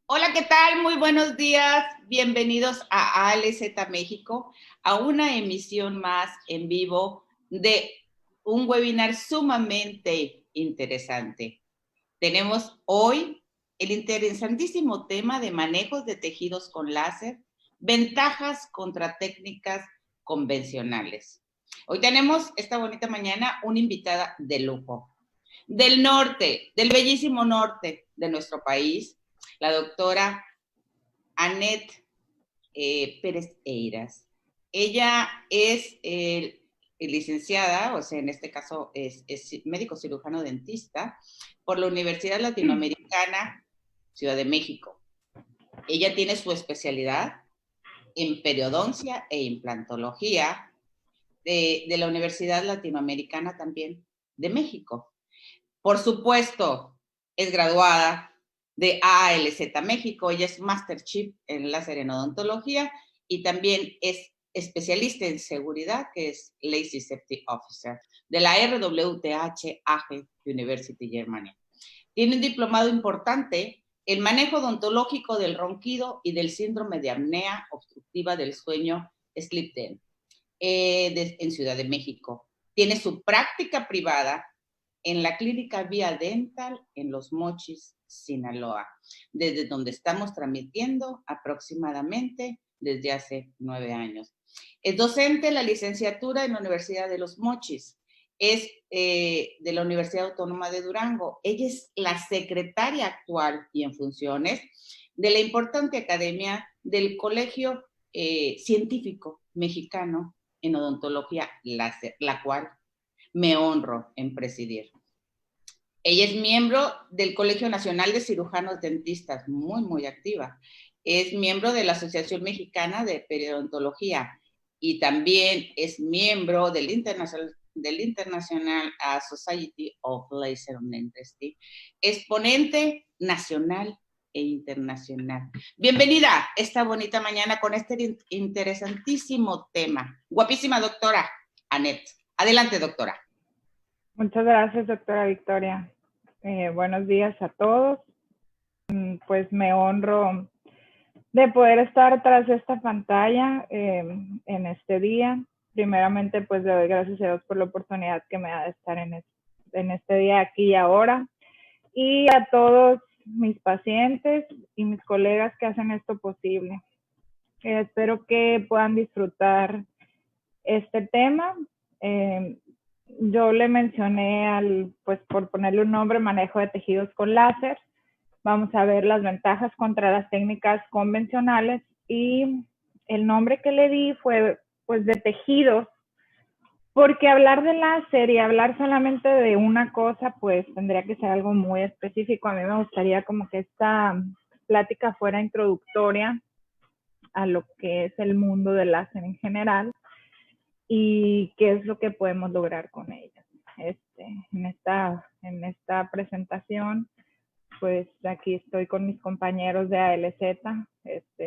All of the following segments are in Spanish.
Hola, ¿qué tal? Muy buenos días. Bienvenidos a ALZ México, a una emisión más en vivo de un webinar sumamente interesante. Tenemos hoy el interesantísimo tema de manejos de tejidos con láser, ventajas contra técnicas convencionales. Hoy tenemos esta bonita mañana una invitada de lujo, del norte, del bellísimo norte de nuestro país, la doctora Annette Pérez Eiras. Ella es licenciada, o sea, en este caso es médico cirujano dentista por la Universidad Latinoamericana Ciudad de México. Ella tiene su especialidad en periodoncia e implantología de la Universidad Latinoamericana también de México. Por supuesto, es graduada de ALZ México, ella es Master Chief en láser en odontología y también es especialista en seguridad, que es Lazy Safety Officer, de la RWTH AGE University Germany. Tiene un diplomado importante en manejo odontológico del ronquido y del síndrome de apnea obstructiva del sueño, SleepDen, en Ciudad de México. Tiene su práctica privada en la clínica Vía Dental en Los Mochis, Sinaloa, desde donde estamos transmitiendo aproximadamente desde hace 9 años. Es docente de la licenciatura en la Universidad de Los Mochis, es de la Universidad Autónoma de Durango. Ella es la secretaria actual y en funciones de la importante academia del Colegio Científico Mexicano en Odontología Láser, la cual me honro en presidir. Ella es miembro del Colegio Nacional de Cirujanos Dentistas, muy activa. Es miembro de la Asociación Mexicana de Periodontología y también es miembro del International Society of Laser Dentistry. Es ponente nacional e internacional. Bienvenida esta bonita mañana con este interesantísimo tema. Guapísima doctora Annette. Adelante, doctora. Muchas gracias, doctora Victoria. Buenos días a todos. Pues me honro de poder estar tras esta pantalla en este día. Primeramente, pues le doy gracias a Dios por la oportunidad que me da de estar en este día aquí y ahora. Y a todos mis pacientes y mis colegas que hacen esto posible. Espero que puedan disfrutar este tema. Yo le mencioné pues por ponerle un nombre, manejo de tejidos con láser. Vamos a ver las ventajas contra las técnicas convencionales y el nombre que le di fue pues de tejidos, porque hablar de láser y hablar solamente de una cosa pues tendría que ser algo muy específico. A mí me gustaría como que esta plática fuera introductoria a lo que es el mundo del láser en general y qué es lo que podemos lograr con ellas. En esta presentación, pues aquí estoy con mis compañeros de ALZ,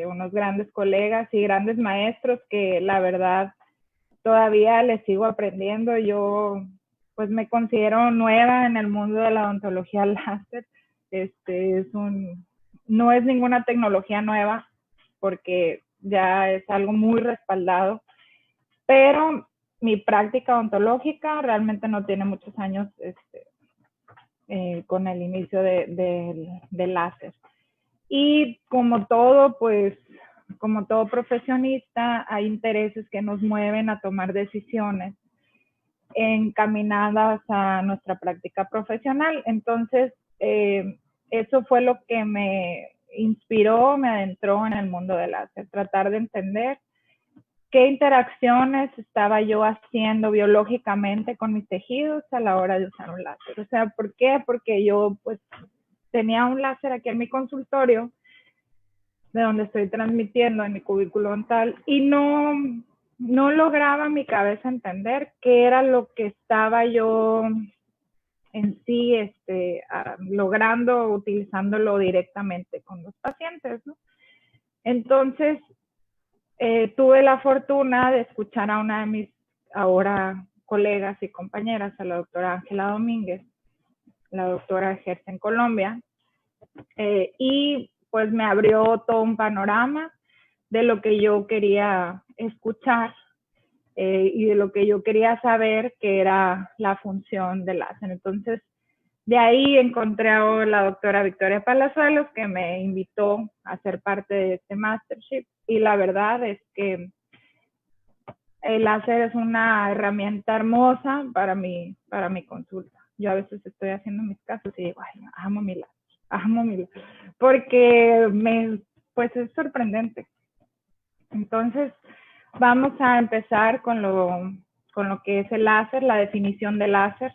unos grandes colegas y grandes maestros que la verdad todavía les sigo aprendiendo. Yo pues me considero nueva en el mundo de la odontología láser. No es ninguna tecnología nueva porque ya es algo muy respaldado, pero mi práctica odontológica realmente no tiene muchos años con el inicio del láser. Y como todo, pues, como todo profesionista, hay intereses que nos mueven a tomar decisiones encaminadas a nuestra práctica profesional. Entonces, eso fue lo que me inspiró, me adentró en el mundo del láser, tratar de entender qué interacciones estaba yo haciendo biológicamente con mis tejidos a la hora de usar un láser. O sea, ¿por qué? Porque yo pues tenía un láser aquí en mi consultorio, de donde estoy transmitiendo en mi cubículo dental, y no lograba en mi cabeza entender qué era lo que estaba yo en sí logrando utilizándolo directamente con los pacientes, ¿no? Entonces, tuve la fortuna de escuchar a una de mis ahora colegas y compañeras, a la doctora Ángela Domínguez, la doctora ejerce en Colombia, y pues me abrió todo un panorama de lo que yo quería escuchar y de lo que yo quería saber, que era la función del láser. Entonces, de ahí encontré a la doctora Victoria Palazuelos, que me invitó a ser parte de este mastership, y la verdad es que el láser es una herramienta hermosa para mi consulta. Yo a veces estoy haciendo mis casos y digo, ay, amo mi láser, porque pues es sorprendente. Entonces, vamos a empezar con lo que es el láser, la definición del láser.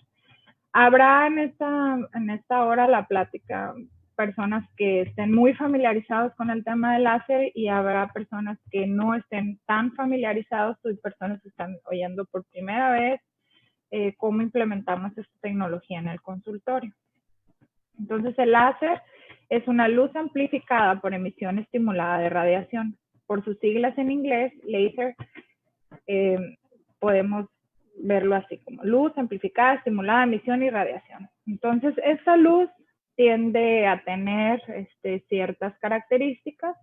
Habrá en esta hora la plática personas que estén muy familiarizados con el tema del láser y habrá personas que no estén tan familiarizados y personas que están oyendo por primera vez cómo implementamos esta tecnología en el consultorio. Entonces, el láser es una luz amplificada por emisión estimulada de radiación. Por sus siglas en inglés, laser, podemos verlo así como luz amplificada, estimulada, emisión y radiación. Entonces, esta luz tiende a tener ciertas características.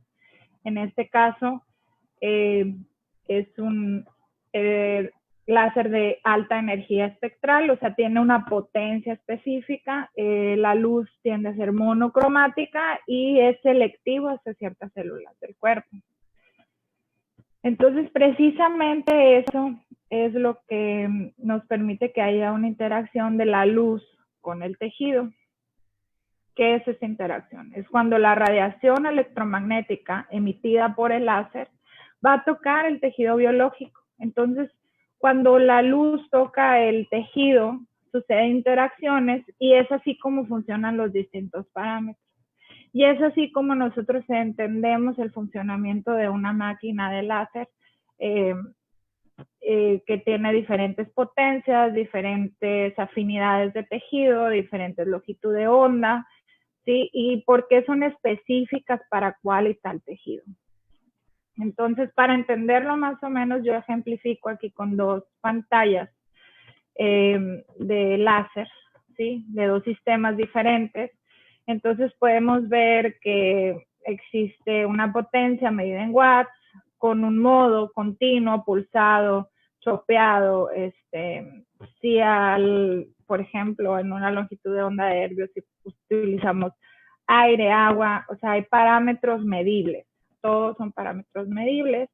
En este caso, es un láser de alta energía espectral, o sea, tiene una potencia específica. La luz tiende a ser monocromática y es selectivo hacia ciertas células del cuerpo. Entonces, precisamente eso es lo que nos permite que haya una interacción de la luz con el tejido. ¿Qué es esa interacción? Es cuando la radiación electromagnética emitida por el láser va a tocar el tejido biológico. Entonces, cuando la luz toca el tejido, suceden interacciones y es así como funcionan los distintos parámetros. Y es así como nosotros entendemos el funcionamiento de una máquina de láser que tiene diferentes potencias, diferentes afinidades de tejido, diferentes longitudes de onda, ¿sí? Y por qué son específicas para cuál y tal tejido. Entonces, para entenderlo más o menos, yo ejemplifico aquí con dos pantallas de láser, ¿sí? De dos sistemas diferentes. Entonces podemos ver que existe una potencia medida en watts con un modo continuo, pulsado, chopeado, si por ejemplo, en una longitud de onda de Herbios, si utilizamos aire, agua, o sea, hay parámetros medibles, todos son parámetros medibles.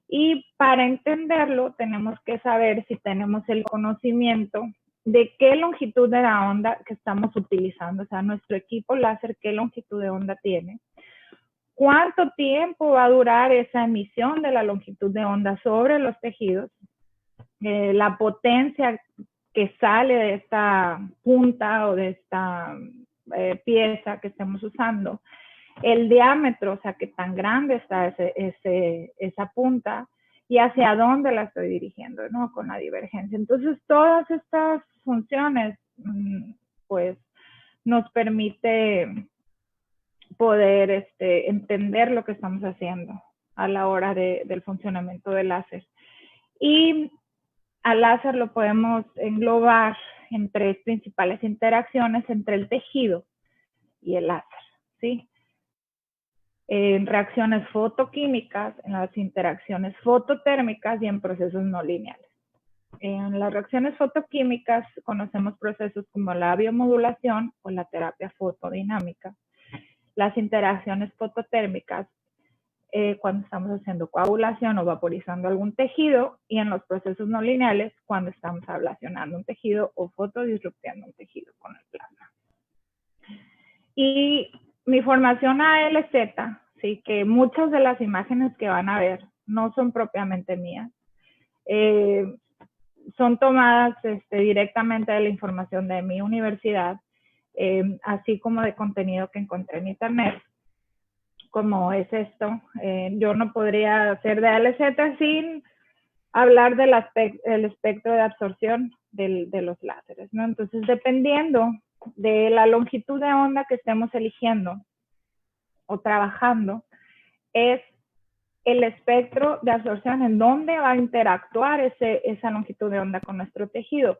Y para entenderlo, tenemos que saber si tenemos el conocimiento de qué longitud de la onda que estamos utilizando, o sea, nuestro equipo láser, qué longitud de onda tiene, cuánto tiempo va a durar esa emisión de la longitud de onda sobre los tejidos, la potencia que sale de esta punta o de esta pieza que estemos usando, el diámetro, o sea, qué tan grande está esa punta y hacia dónde la estoy dirigiendo, ¿no? Con la divergencia. Entonces, todas estas funciones, pues, nos permite poder entender lo que estamos haciendo a la hora del funcionamiento del láser. Y al láser lo podemos englobar en tres principales interacciones entre el tejido y el láser, ¿sí? En reacciones fotoquímicas, en las interacciones fototérmicas y en procesos no lineales. En las reacciones fotoquímicas conocemos procesos como la biomodulación o la terapia fotodinámica. Las interacciones fototérmicas, cuando estamos haciendo coagulación o vaporizando algún tejido, y en los procesos no lineales, cuando estamos ablacionando un tejido o fotodisruptando un tejido con el plasma. Y mi formación ALZ, sí, que muchas de las imágenes que van a ver no son propiamente mías, son tomadas directamente de la información de mi universidad, así como de contenido que encontré en internet, como es esto. Yo no podría hacer de ALZ sin hablar del espectro de absorción de los láseres, ¿no? Entonces, dependiendo de la longitud de onda que estemos eligiendo o trabajando, es el espectro de absorción en dónde va a interactuar esa longitud de onda con nuestro tejido.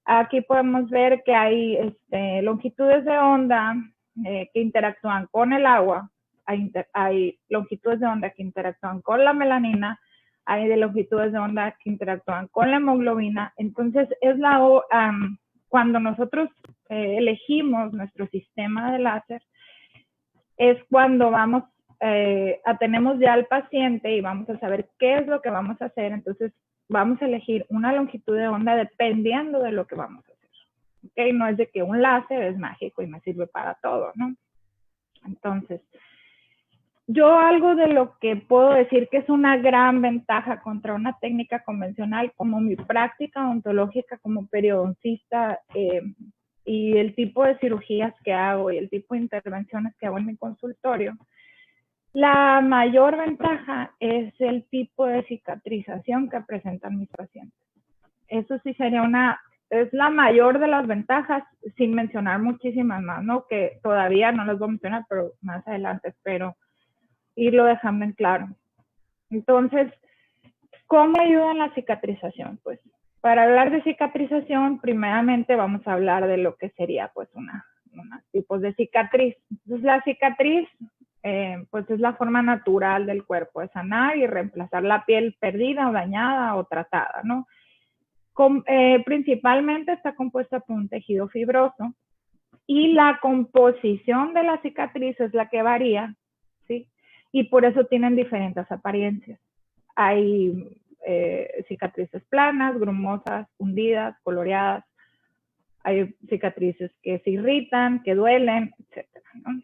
Aquí podemos ver que hay longitudes de onda que interactúan con el agua hay longitudes de onda que interactúan con la melanina, hay de longitudes de onda que interactúan con la hemoglobina. Entonces, cuando nosotros elegimos nuestro sistema de láser, es cuando tenemos ya al paciente y vamos a saber qué es lo que vamos a hacer. Entonces, vamos a elegir una longitud de onda dependiendo de lo que vamos a hacer. ¿Okay? No es de que un láser es mágico y me sirve para todo, ¿no? Entonces, yo algo de lo que puedo decir que es una gran ventaja contra una técnica convencional, como mi práctica odontológica como periodoncista, y el tipo de cirugías que hago y el tipo de intervenciones que hago en mi consultorio, la mayor ventaja es el tipo de cicatrización que presentan mis pacientes. Eso sí sería es la mayor de las ventajas, sin mencionar muchísimas más, ¿no? Que todavía no las voy a mencionar, pero más adelante espero irlo dejando en claro. Entonces, ¿cómo ayuda en la cicatrización? Pues, para hablar de cicatrización, primeramente vamos a hablar de lo que sería, pues, unos tipos de cicatriz. Entonces, la cicatriz, pues, es la forma natural del cuerpo de sanar y reemplazar la piel perdida o dañada o tratada, ¿no? Principalmente está compuesta por un tejido fibroso y la composición de la cicatriz es la que varía, ¿sí? Y por eso tienen diferentes apariencias. Hay cicatrices planas, grumosas, hundidas, coloreadas. Hay cicatrices que se irritan, que duelen, etcétera, ¿no?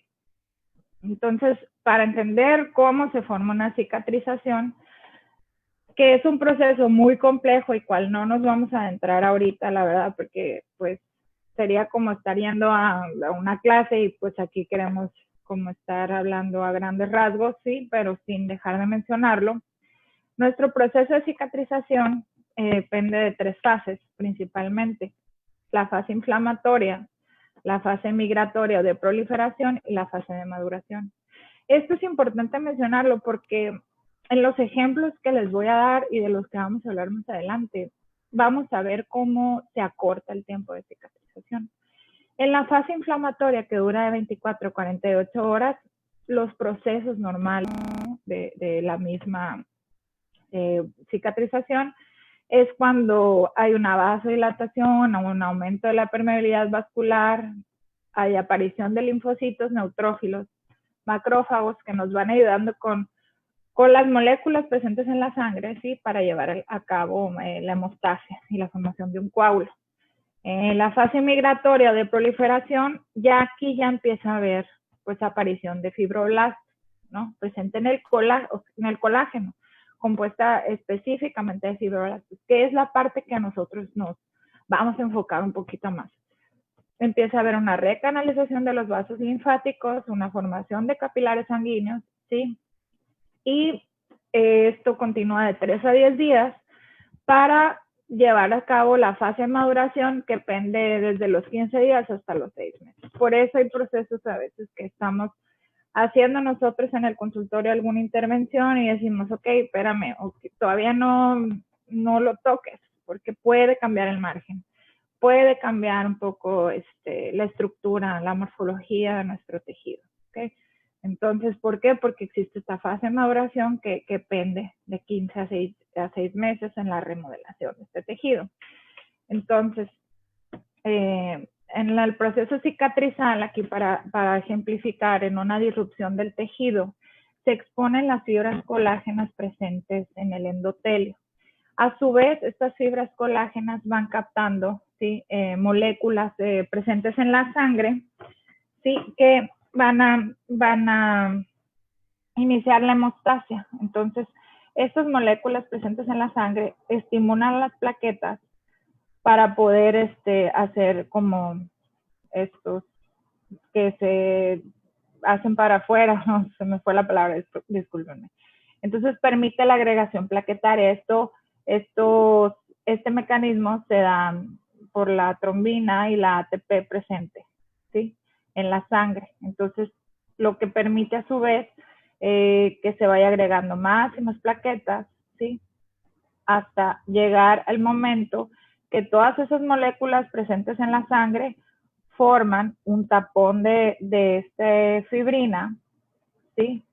Entonces, para entender cómo se forma una cicatrización, que es un proceso muy complejo y cual no nos vamos a adentrar ahorita, la verdad, porque pues sería como estar yendo a una clase y pues aquí queremos como estar hablando a grandes rasgos, sí, pero sin dejar de mencionarlo. Nuestro proceso de cicatrización depende de 3 fases principalmente: la fase inflamatoria, la fase migratoria o de proliferación y la fase de maduración. Esto es importante mencionarlo porque en los ejemplos que les voy a dar y de los que vamos a hablar más adelante, vamos a ver cómo se acorta el tiempo de cicatrización. En la fase inflamatoria, que dura de 24 a 48 horas, los procesos normales de la misma cicatrización es cuando hay una vasodilatación o un aumento de la permeabilidad vascular, hay aparición de linfocitos, neutrófilos, macrófagos que nos van ayudando con las moléculas presentes en la sangre, ¿sí? Para llevar a cabo la hemostasia y la formación de un coágulo. En la fase migratoria de proliferación, ya aquí ya empieza a haber pues aparición de fibroblastos, ¿no? Presente en el colágeno, compuesta específicamente de fibroblastos, que es la parte que a nosotros nos vamos a enfocar un poquito más. Empieza a haber una recanalización de los vasos linfáticos, una formación de capilares sanguíneos, ¿sí? Y esto continúa de 3 a 10 días para llevar a cabo la fase de maduración, que pende desde los 15 días hasta los 6 meses. Por eso hay procesos a veces que estamos haciendo nosotros en el consultorio alguna intervención y decimos, ok, espérame, okay, todavía no lo toques, porque puede cambiar el margen, puede cambiar un poco la estructura, la morfología de nuestro tejido, ¿ok? Entonces, ¿por qué? Porque existe esta fase de maduración que pende de 15 a 6 meses en la remodelación de este tejido. Entonces, en el proceso cicatrizal, aquí para ejemplificar, en una disrupción del tejido, se exponen las fibras colágenas presentes en el endotelio. A su vez, estas fibras colágenas van captando, ¿sí? Moléculas presentes en la sangre, ¿sí? Que van a iniciar la hemostasia. Entonces, estas moléculas presentes en la sangre estimulan las plaquetas para poder hacer como estos que se hacen para afuera, no se me fue la palabra, discúlpenme. Entonces permite la agregación plaquetaria. Este mecanismo se da por la trombina y la ATP presente, ¿sí? En la sangre. Entonces, lo que permite a su vez que se vaya agregando más y más plaquetas, ¿sí? Hasta llegar al momento que todas esas moléculas presentes en la sangre forman un tapón de fibrina, ¿sí?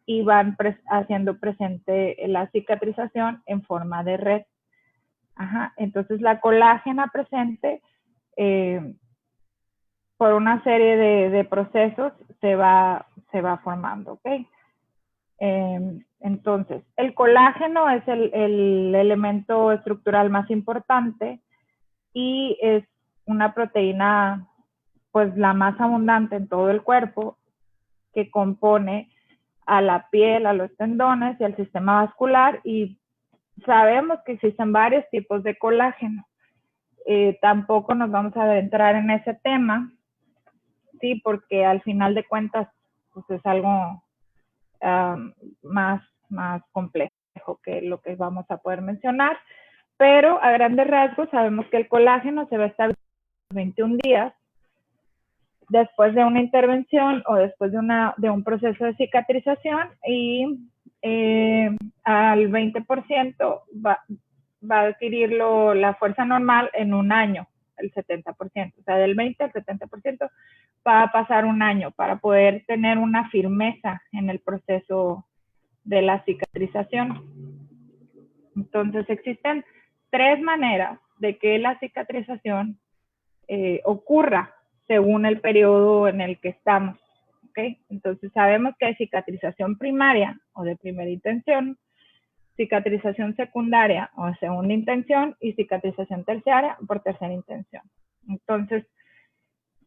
Y van haciendo presente la cicatrización en forma de red. Ajá. Entonces la colágena presente, por una serie de procesos, se va formando, ¿ok? Entonces, el colágeno es el elemento estructural más importante y es una proteína, pues la más abundante en todo el cuerpo, que compone a la piel, a los tendones y al sistema vascular, y sabemos que existen varios tipos de colágeno. Tampoco nos vamos a adentrar en ese tema, sí, porque al final de cuentas pues es algo más complejo que lo que vamos a poder mencionar, pero a grandes rasgos sabemos que el colágeno se va a establecer 21 días después de una intervención o después de un proceso de cicatrización, y al 20% va a adquirir la fuerza normal en un año, el 70%. O sea, del 20 al 70% va a pasar un año para poder tener una firmeza en el proceso de la cicatrización. Entonces, existen 3 maneras de que la cicatrización ocurra según el periodo en el que estamos. ¿Okay? Entonces, sabemos que hay cicatrización primaria o de primera intención, cicatrización secundaria o de segunda intención y cicatrización terciaria por tercera intención. Entonces,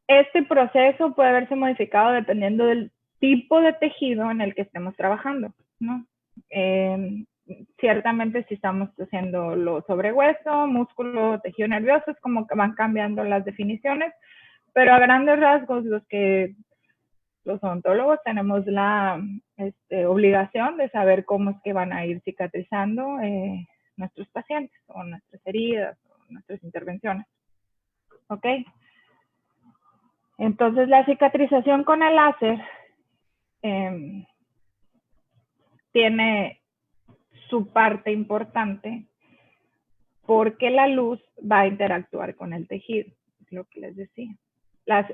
este proceso puede verse modificado dependiendo del tipo de tejido en el que estemos trabajando, ¿no? Ciertamente si estamos haciendo lo sobrehueso, músculo, tejido nervioso, es como que van cambiando las definiciones, pero a grandes rasgos los odontólogos tenemos la obligación de saber cómo es que van a ir cicatrizando nuestros pacientes o nuestras heridas o nuestras intervenciones. ¿Ok? Entonces la cicatrización con el láser tiene su parte importante porque la luz va a interactuar con el tejido, es lo que les decía.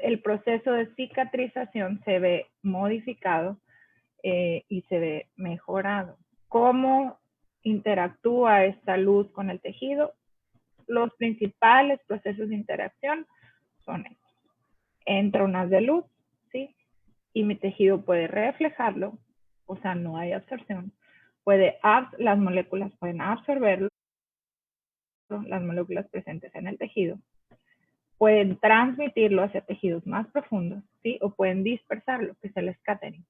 El proceso de cicatrización se ve modificado y se ve mejorado. ¿Cómo interactúa esta luz con el tejido? Los principales procesos de interacción son estos. Entra un haz de luz, ¿sí? Y mi tejido puede reflejarlo, o sea, no hay absorción. Las moléculas pueden absorberlo, las moléculas presentes en el tejido, pueden transmitirlo hacia tejidos más profundos, ¿sí? O pueden dispersarlo, que es el scattering.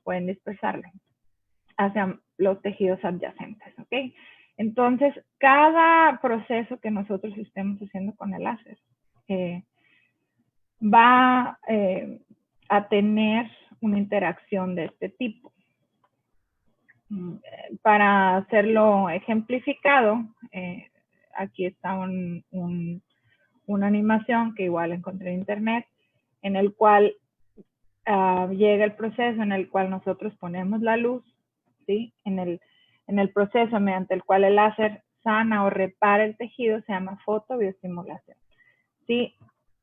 Pueden dispersarlo hacia los tejidos adyacentes, ¿ok? Entonces, cada proceso que nosotros estemos haciendo con el láser va a tener una interacción de este tipo. Para hacerlo ejemplificado, aquí está una animación que igual encontré en internet, en el cual llega el proceso en el cual nosotros ponemos la luz, ¿sí? En el proceso mediante el cual el láser sana o repara el tejido se llama fotobiostimulación, ¿sí?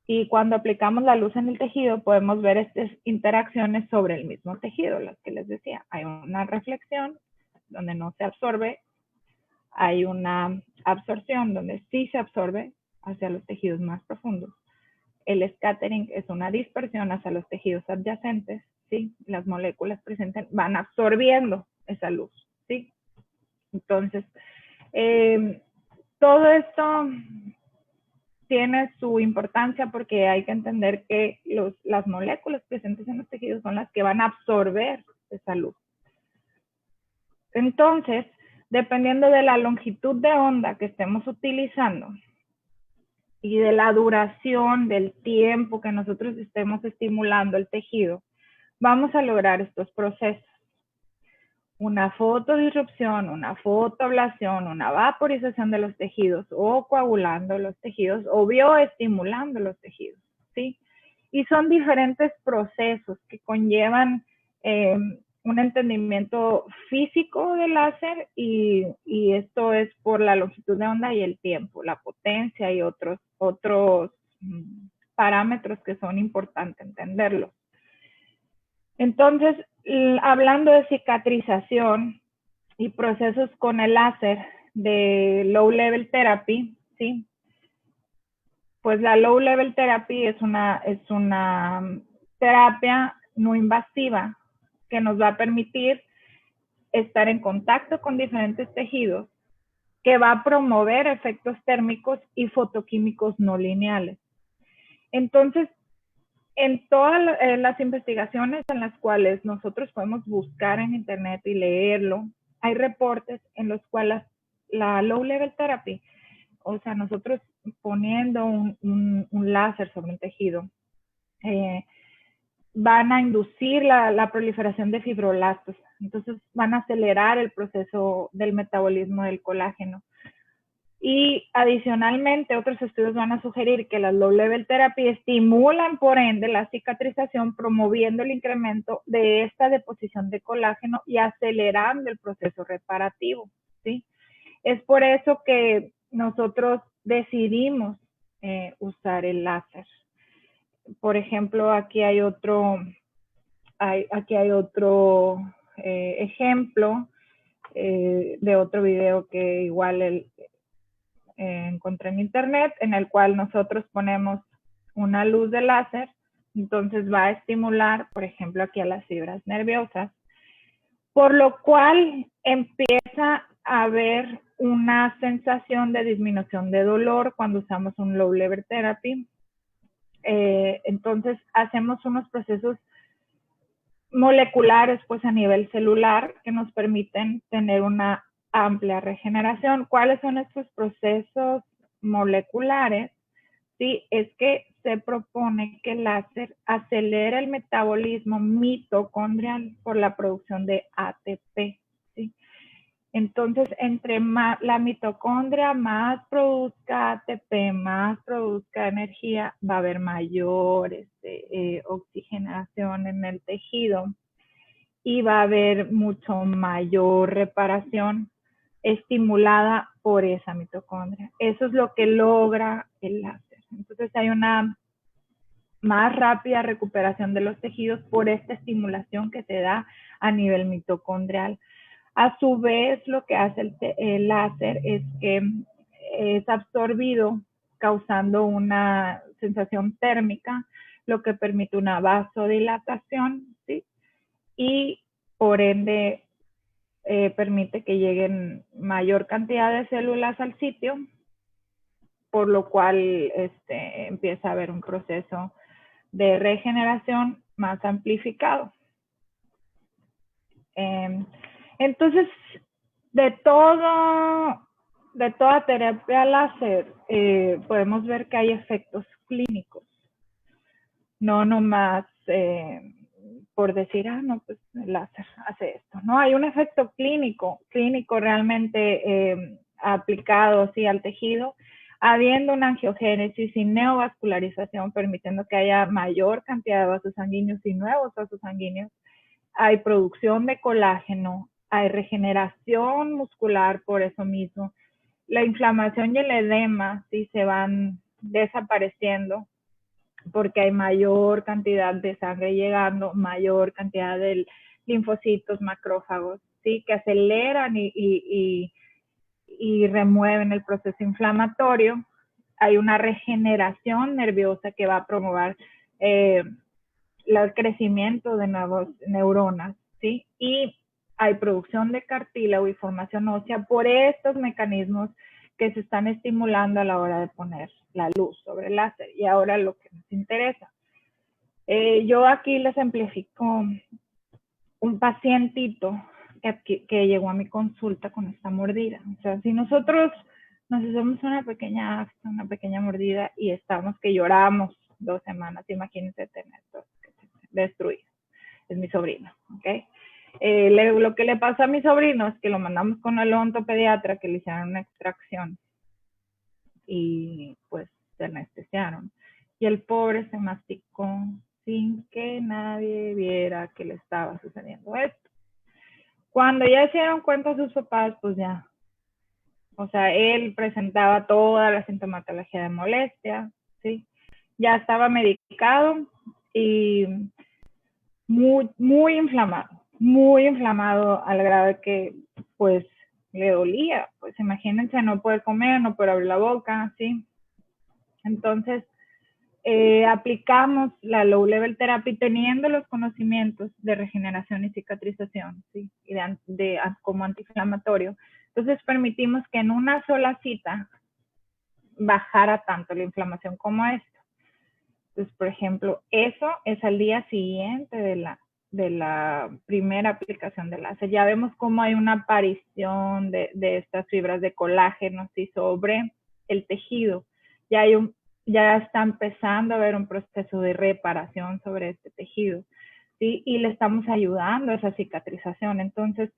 Y cuando aplicamos la luz en el tejido podemos ver estas interacciones sobre el mismo tejido, las que les decía. Hay una reflexión donde no se absorbe, hay una absorción donde sí se absorbe hacia los tejidos más profundos. El scattering es una dispersión hacia los tejidos adyacentes, ¿sí? Las moléculas presentes van absorbiendo esa luz, ¿sí? Entonces, todo esto tiene su importancia porque hay que entender que las moléculas presentes en los tejidos son las que van a absorber esa luz. Entonces, dependiendo de la longitud de onda que estemos utilizando y de la duración del tiempo que nosotros estemos estimulando el tejido, vamos a lograr estos procesos. Una fotodisrupción, una fotoablación, una vaporización de los tejidos o coagulando los tejidos o bioestimulando los tejidos, ¿sí? Y son diferentes procesos que conllevan un entendimiento físico del láser y esto es por la longitud de onda y el tiempo, la potencia y otros parámetros que son importantes entenderlos. Entonces, hablando de cicatrización y procesos con el láser de low level therapy, ¿sí? Pues la low level therapy es una terapia no invasiva que nos va a permitir estar en contacto con diferentes tejidos, que va a promover efectos térmicos y fotoquímicos no lineales. Entonces, en todas las investigaciones en las cuales nosotros podemos buscar en internet y leerlo, hay reportes en los cuales la low level therapy, o sea, nosotros poniendo un láser sobre un tejido, van a inducir la proliferación de fibroblastos. Entonces van a acelerar el proceso del metabolismo del colágeno. Y adicionalmente, otros estudios van a sugerir que las low level therapy estimulan, por ende, la cicatrización, promoviendo el incremento de esta deposición de colágeno y acelerando el proceso reparativo, ¿sí? Es por eso que nosotros decidimos usar el láser. Por ejemplo, aquí hay otro ejemplo de otro video que igual encontré en internet, en el cual nosotros ponemos una luz de láser, entonces va a estimular, por ejemplo, aquí a las fibras nerviosas, por lo cual empieza a haber una sensación de disminución de dolor cuando usamos un low level therapy. Entonces hacemos unos procesos moleculares pues a nivel celular que nos permiten tener una amplia regeneración. ¿Cuáles son estos procesos moleculares? Sí, es que se propone que el láser acelera el metabolismo mitocondrial por la producción de ATP, ¿sí? Entonces, entre más la mitocondria más produzca ATP, más produzca energía, va a haber mayor oxigenación en el tejido y va a haber mucho mayor reparación estimulada por esa mitocondria. Eso es lo que logra el láser. Entonces hay una más rápida recuperación de los tejidos por esta estimulación que se da a nivel mitocondrial. A su vez, lo que hace el láser es que es absorbido causando una sensación térmica, lo que permite una vasodilatación, ¿sí? Y por ende permite que lleguen mayor cantidad de células al sitio, por lo cual empieza a haber un proceso de regeneración más amplificado. Entonces, de toda terapia láser, podemos ver que hay efectos clínicos, no nomás por decir, no, pues el láser hace esto. No, hay un efecto clínico realmente aplicado sí, al tejido, habiendo una angiogénesis y neovascularización, permitiendo que haya mayor cantidad de vasos sanguíneos y nuevos vasos sanguíneos. Hay producción de colágeno, hay regeneración muscular por eso mismo. La inflamación y el edema sí se van desapareciendo porque hay mayor cantidad de sangre llegando, mayor cantidad de linfocitos, macrófagos, ¿sí? Que aceleran y remueven el proceso inflamatorio. Hay una regeneración nerviosa que va a promover el crecimiento de nuevas neuronas, ¿sí? Y hay producción de cartílago y formación ósea por estos mecanismos que se están estimulando a la hora de poner la luz sobre el láser. Y ahora lo que nos interesa. Yo aquí les ejemplifico un pacientito que llegó a mi consulta con esta mordida. O sea, si nosotros nos hacemos una pequeña mordida y estamos que lloramos 2 semanas, imagínense tener todo destruido. Es mi sobrino, ¿ok? Lo que le pasó a mi sobrino es que lo mandamos con el odontopediatra que le hicieron una extracción y pues se anestesiaron. Y el pobre se masticó sin que nadie viera que le estaba sucediendo esto. Cuando ya se dieron cuenta sus papás, pues ya, o sea, él presentaba toda la sintomatología de molestia, ¿sí? Ya estaba medicado y muy inflamado al grado de que pues le dolía. Pues imagínense no poder comer, no poder abrir la boca, ¿sí? Entonces, aplicamos la low level therapy teniendo los conocimientos de regeneración y cicatrización, ¿sí? Y como antiinflamatorio. Entonces permitimos que en una sola cita bajara tanto la inflamación como esto. Entonces, por ejemplo, eso es al día siguiente de la primera aplicación de láser. Ya vemos cómo hay una aparición de estas fibras de colágeno, ¿sí? Sobre el tejido. Ya está empezando a haber un proceso de reparación sobre este tejido, ¿sí? Y le estamos ayudando a esa cicatrización. Entonces,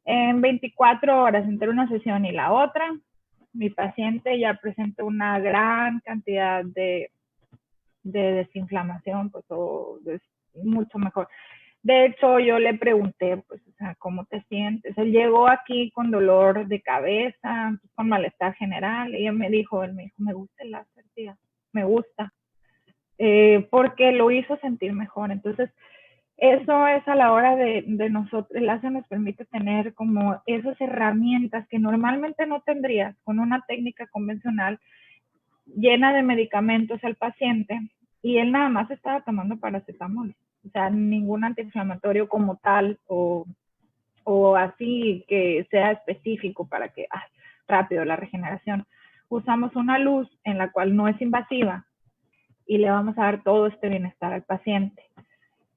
en 24 horas entre una sesión y la otra, mi paciente ya presentó una gran cantidad de desinflamación, pues, mucho mejor. De hecho, yo le pregunté, pues, o sea, ¿cómo te sientes? Él llegó aquí con dolor de cabeza, con malestar general, y él me dijo, me gusta el láser, tía, me gusta, porque lo hizo sentir mejor. Entonces, eso es a la hora de nosotros, el láser nos permite tener como esas herramientas que normalmente no tendrías con una técnica convencional llena de medicamentos al paciente y él nada más estaba tomando paracetamol, o sea, ningún antiinflamatorio como tal o así que sea específico para que rápido la regeneración. Usamos una luz en la cual no es invasiva y le vamos a dar todo este bienestar al paciente.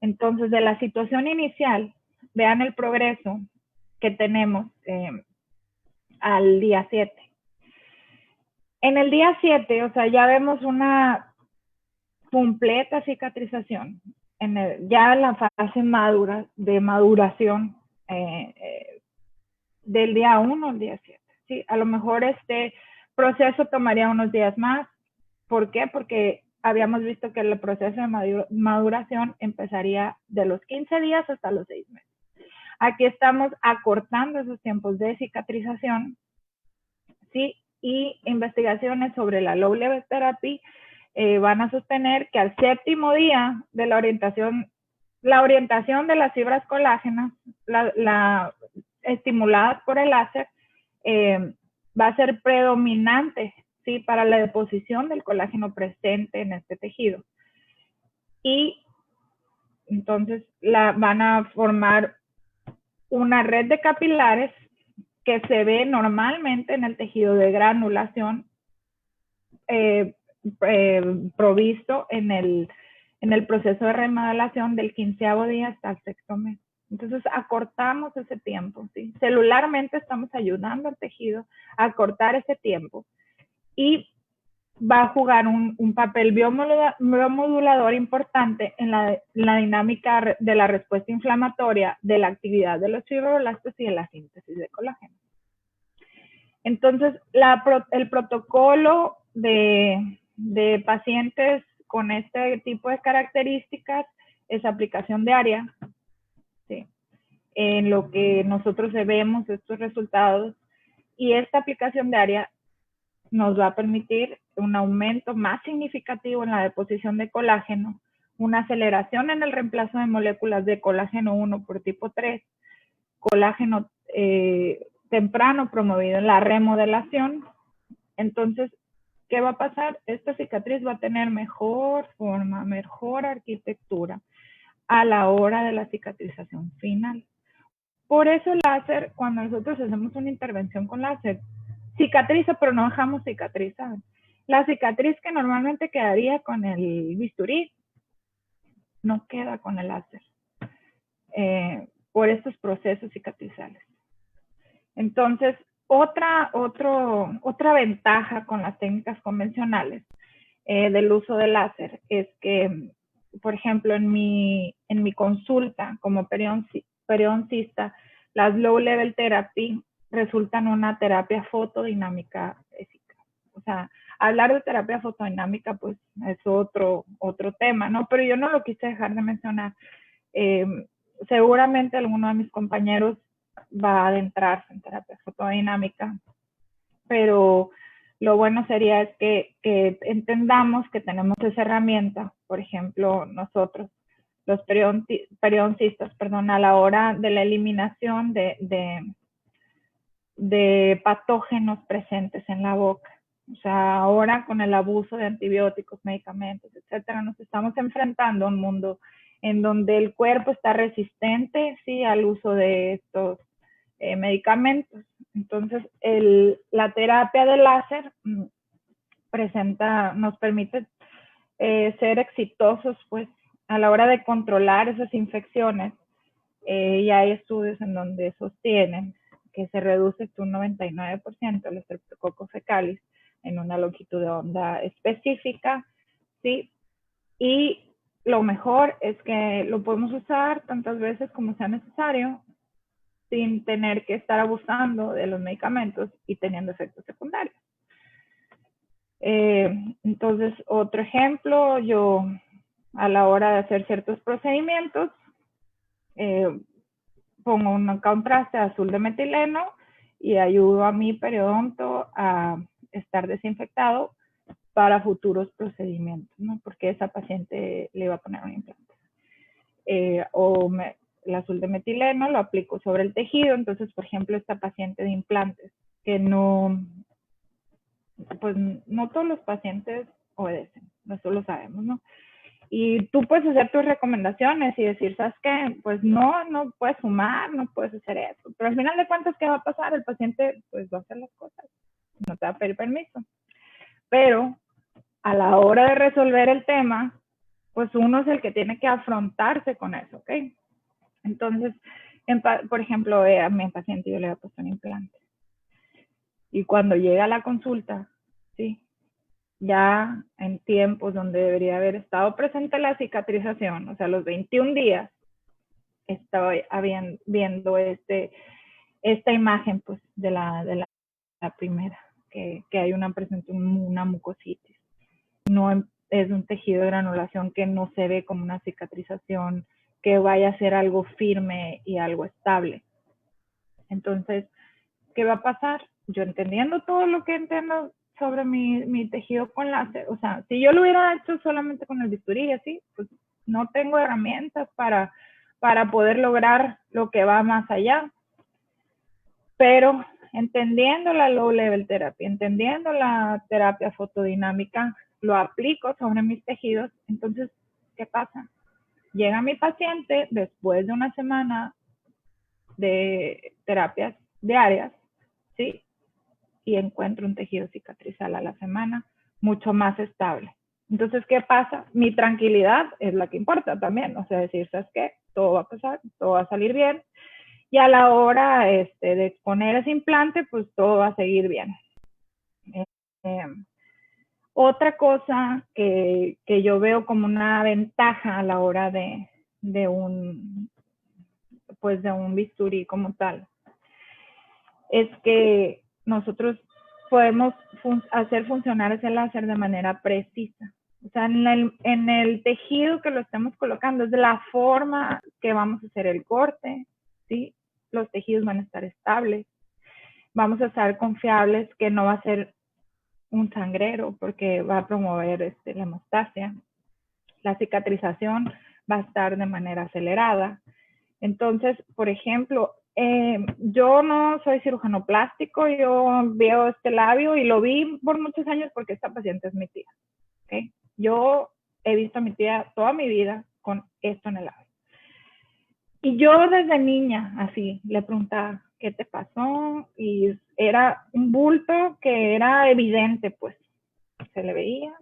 Entonces, de la situación inicial, vean el progreso que tenemos al día 7. En el día 7, o sea, ya vemos una completa cicatrización. Ya en la fase de maduración del día 1 al día 7. ¿Sí? A lo mejor este proceso tomaría unos días más. ¿Por qué? Porque habíamos visto que el proceso de maduración empezaría de los 15 días hasta los 6 meses. Aquí estamos acortando esos tiempos de cicatrización, ¿sí? Y investigaciones sobre la low level therapy van a sostener que al 7º día de la orientación de las fibras colágenas, estimuladas por el láser, va a ser predominante, ¿sí? Para la deposición del colágeno presente en este tejido. Y entonces van a formar una red de capilares que se ve normalmente en el tejido de granulación provisto en el proceso de remodelación del 15º día hasta el 6º mes. Entonces acortamos ese tiempo, ¿sí? Celularmente estamos ayudando al tejido a acortar ese tiempo y va a jugar un papel biomodulador importante en la dinámica de la respuesta inflamatoria, de la actividad de los fibroblastos y de la síntesis de colágeno. Entonces, el protocolo de pacientes con este tipo de características es aplicación diaria, ¿sí? En lo que nosotros vemos estos resultados, y esta aplicación diaria nos va a permitir un aumento más significativo en la deposición de colágeno, una aceleración en el reemplazo de moléculas de colágeno 1 por tipo 3, colágeno temprano promovido en la remodelación. Entonces, ¿qué va a pasar? Esta cicatriz va a tener mejor forma, mejor arquitectura a la hora de la cicatrización final. Por eso el láser, cuando nosotros hacemos una intervención con láser, cicatriza, pero no dejamos cicatrizar. La cicatriz que normalmente quedaría con el bisturí, no queda con el láser, por estos procesos cicatrizales. Entonces, otra ventaja con las técnicas convencionales del uso del láser es que, por ejemplo, en mi consulta como periodoncista, las low level therapy resultan una terapia fotodinámica eficaz. O sea, hablar de terapia fotodinámica pues es otro tema, ¿no? Pero yo no lo quise dejar de mencionar. Seguramente alguno de mis compañeros va a adentrarse en terapia fotodinámica, pero lo bueno sería es que entendamos que tenemos esa herramienta, por ejemplo, nosotros los periodoncistas, perdón, a la hora de la eliminación de patógenos presentes en la boca. O sea, ahora con el abuso de antibióticos, medicamentos, etcétera, nos estamos enfrentando a un mundo en donde el cuerpo está resistente, sí, al uso de estos medicamentos. Entonces, la terapia de láser nos permite ser exitosos, pues, a la hora de controlar esas infecciones. Y hay estudios en donde sostienen que se reduce un 99% el Streptococcus fecalis en una longitud de onda específica, ¿sí? Y lo mejor es que lo podemos usar tantas veces como sea necesario sin tener que estar abusando de los medicamentos y teniendo efectos secundarios. Entonces, otro ejemplo, yo a la hora de hacer ciertos procedimientos, pongo un contraste azul de metileno y ayudo a mi periodonto a estar desinfectado para futuros procedimientos, ¿no? Porque esa paciente le iba a poner un implante. El azul de metileno lo aplico sobre el tejido, entonces, por ejemplo, esta paciente de implantes, que pues no todos los pacientes obedecen, eso lo sabemos, ¿no? Y tú puedes hacer tus recomendaciones y decir, ¿sabes qué? Pues no puedes fumar, no puedes hacer eso. Pero al final de cuentas, ¿qué va a pasar? El paciente pues va a hacer las cosas, no te va a pedir permiso. Pero a la hora de resolver el tema, pues uno es el que tiene que afrontarse con eso, ¿ok? Entonces, por ejemplo, a mi paciente yo le había puesto un implante. Y cuando llega a la consulta, ¿sí? Ya en tiempos donde debería haber estado presente la cicatrización, o sea, los 21 días, estaba viendo esta imagen pues de la primera, que hay una mucositis. No es un tejido de granulación que no se ve como una cicatrización que vaya a ser algo firme y algo estable. Entonces, ¿qué va a pasar? Yo entendiendo todo lo que entiendo sobre mi tejido con láser, o sea, si yo lo hubiera hecho solamente con el bisturí y así, pues no tengo herramientas para poder lograr lo que va más allá. Pero entendiendo la low level therapy, entendiendo la terapia fotodinámica, lo aplico sobre mis tejidos. Entonces, ¿qué pasa? Llega mi paciente después de una semana de terapias diarias, ¿sí? Y encuentro un tejido cicatrizal a la semana mucho más estable. Entonces, ¿qué pasa? Mi tranquilidad es la que importa también. O sea, decir, ¿sabes qué? Todo va a pasar, todo va a salir bien. Y a la hora de exponer ese implante, pues todo va a seguir bien. Otra cosa que yo veo como una ventaja a la hora de un bisturí como tal, es que nosotros podemos hacer funcionar ese láser de manera precisa. O sea, en el tejido que lo estemos colocando, es de la forma que vamos a hacer el corte, ¿sí? Los tejidos van a estar estables. Vamos a estar confiables que no va a ser un sangrero porque va a promover la hemostasia. La cicatrización va a estar de manera acelerada. Entonces, por ejemplo, yo no soy cirujano plástico, yo veo este labio y lo vi por muchos años porque esta paciente es mi tía. ¿Okay? Yo he visto a mi tía toda mi vida con esto en el labio. Y yo desde niña, así, le preguntaba, ¿qué te pasó? Y era un bulto que era evidente, pues, se le veía.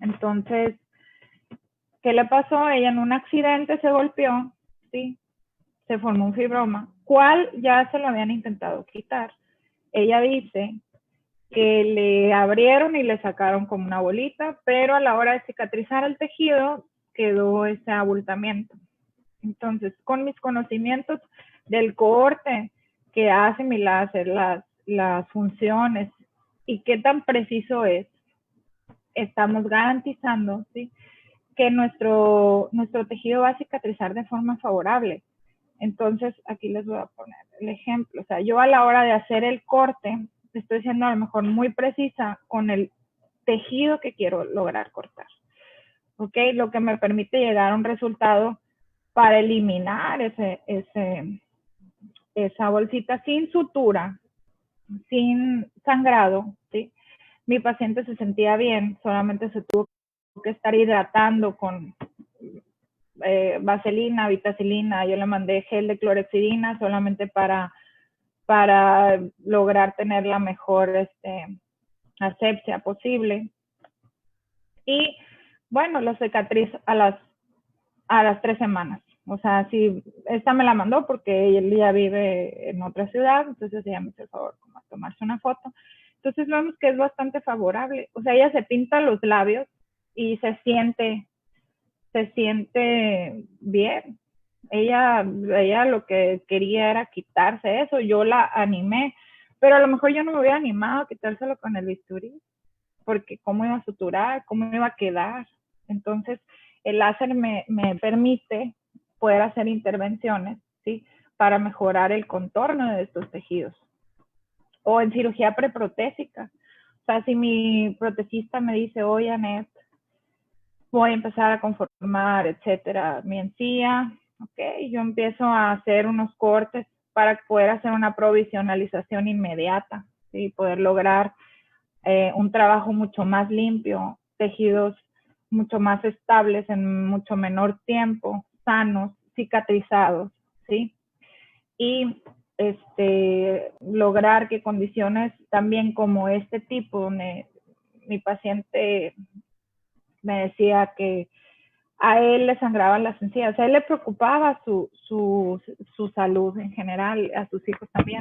Entonces, ¿qué le pasó? Ella en un accidente se golpeó, ¿sí? Se formó un fibroma, cual ya se lo habían intentado quitar. Ella dice que le abrieron y le sacaron como una bolita, pero a la hora de cicatrizar el tejido quedó ese abultamiento. Entonces, con mis conocimientos del cohorte que hace mi láser, las funciones y qué tan preciso es, estamos garantizando, ¿sí?, que nuestro tejido va a cicatrizar de forma favorable. Entonces, aquí les voy a poner el ejemplo. O sea, yo a la hora de hacer el corte, estoy siendo a lo mejor muy precisa con el tejido que quiero lograr cortar. ¿ok? Lo que me permite llegar a un resultado para eliminar esa bolsita sin sutura, sin sangrado, ¿sí? Mi paciente se sentía bien, solamente se tuvo que estar hidratando con vaselina, vitacilina, yo le mandé gel de clorexidina solamente para lograr tener la mejor asepsia posible. Y bueno, la cicatriz a las 3 semanas. O sea, si esta me la mandó porque él ya vive en otra ciudad, entonces ella me hizo el favor como a tomarse una foto. Entonces vemos que es bastante favorable. O sea, ella se pinta los labios y se siente bien. Ella lo que quería era quitarse eso, yo la animé, pero a lo mejor yo no me hubiera animado a quitárselo con el bisturí, porque cómo iba a suturar, cómo iba a quedar. Entonces, el láser me permite poder hacer intervenciones, ¿sí? Para mejorar el contorno de estos tejidos. O en cirugía preprotésica. O sea, si mi protesista me dice, oye, Anet, voy a empezar a conformar, etcétera, mi encía, ok, yo empiezo a hacer unos cortes para poder hacer una provisionalización inmediata, y poder lograr un trabajo mucho más limpio, tejidos mucho más estables en mucho menor tiempo, sanos, cicatrizados, ¿sí? Y lograr que condiciones también como este tipo, donde mi paciente me decía que a él le sangraban las encías, a él le preocupaba su salud en general, a sus hijos también,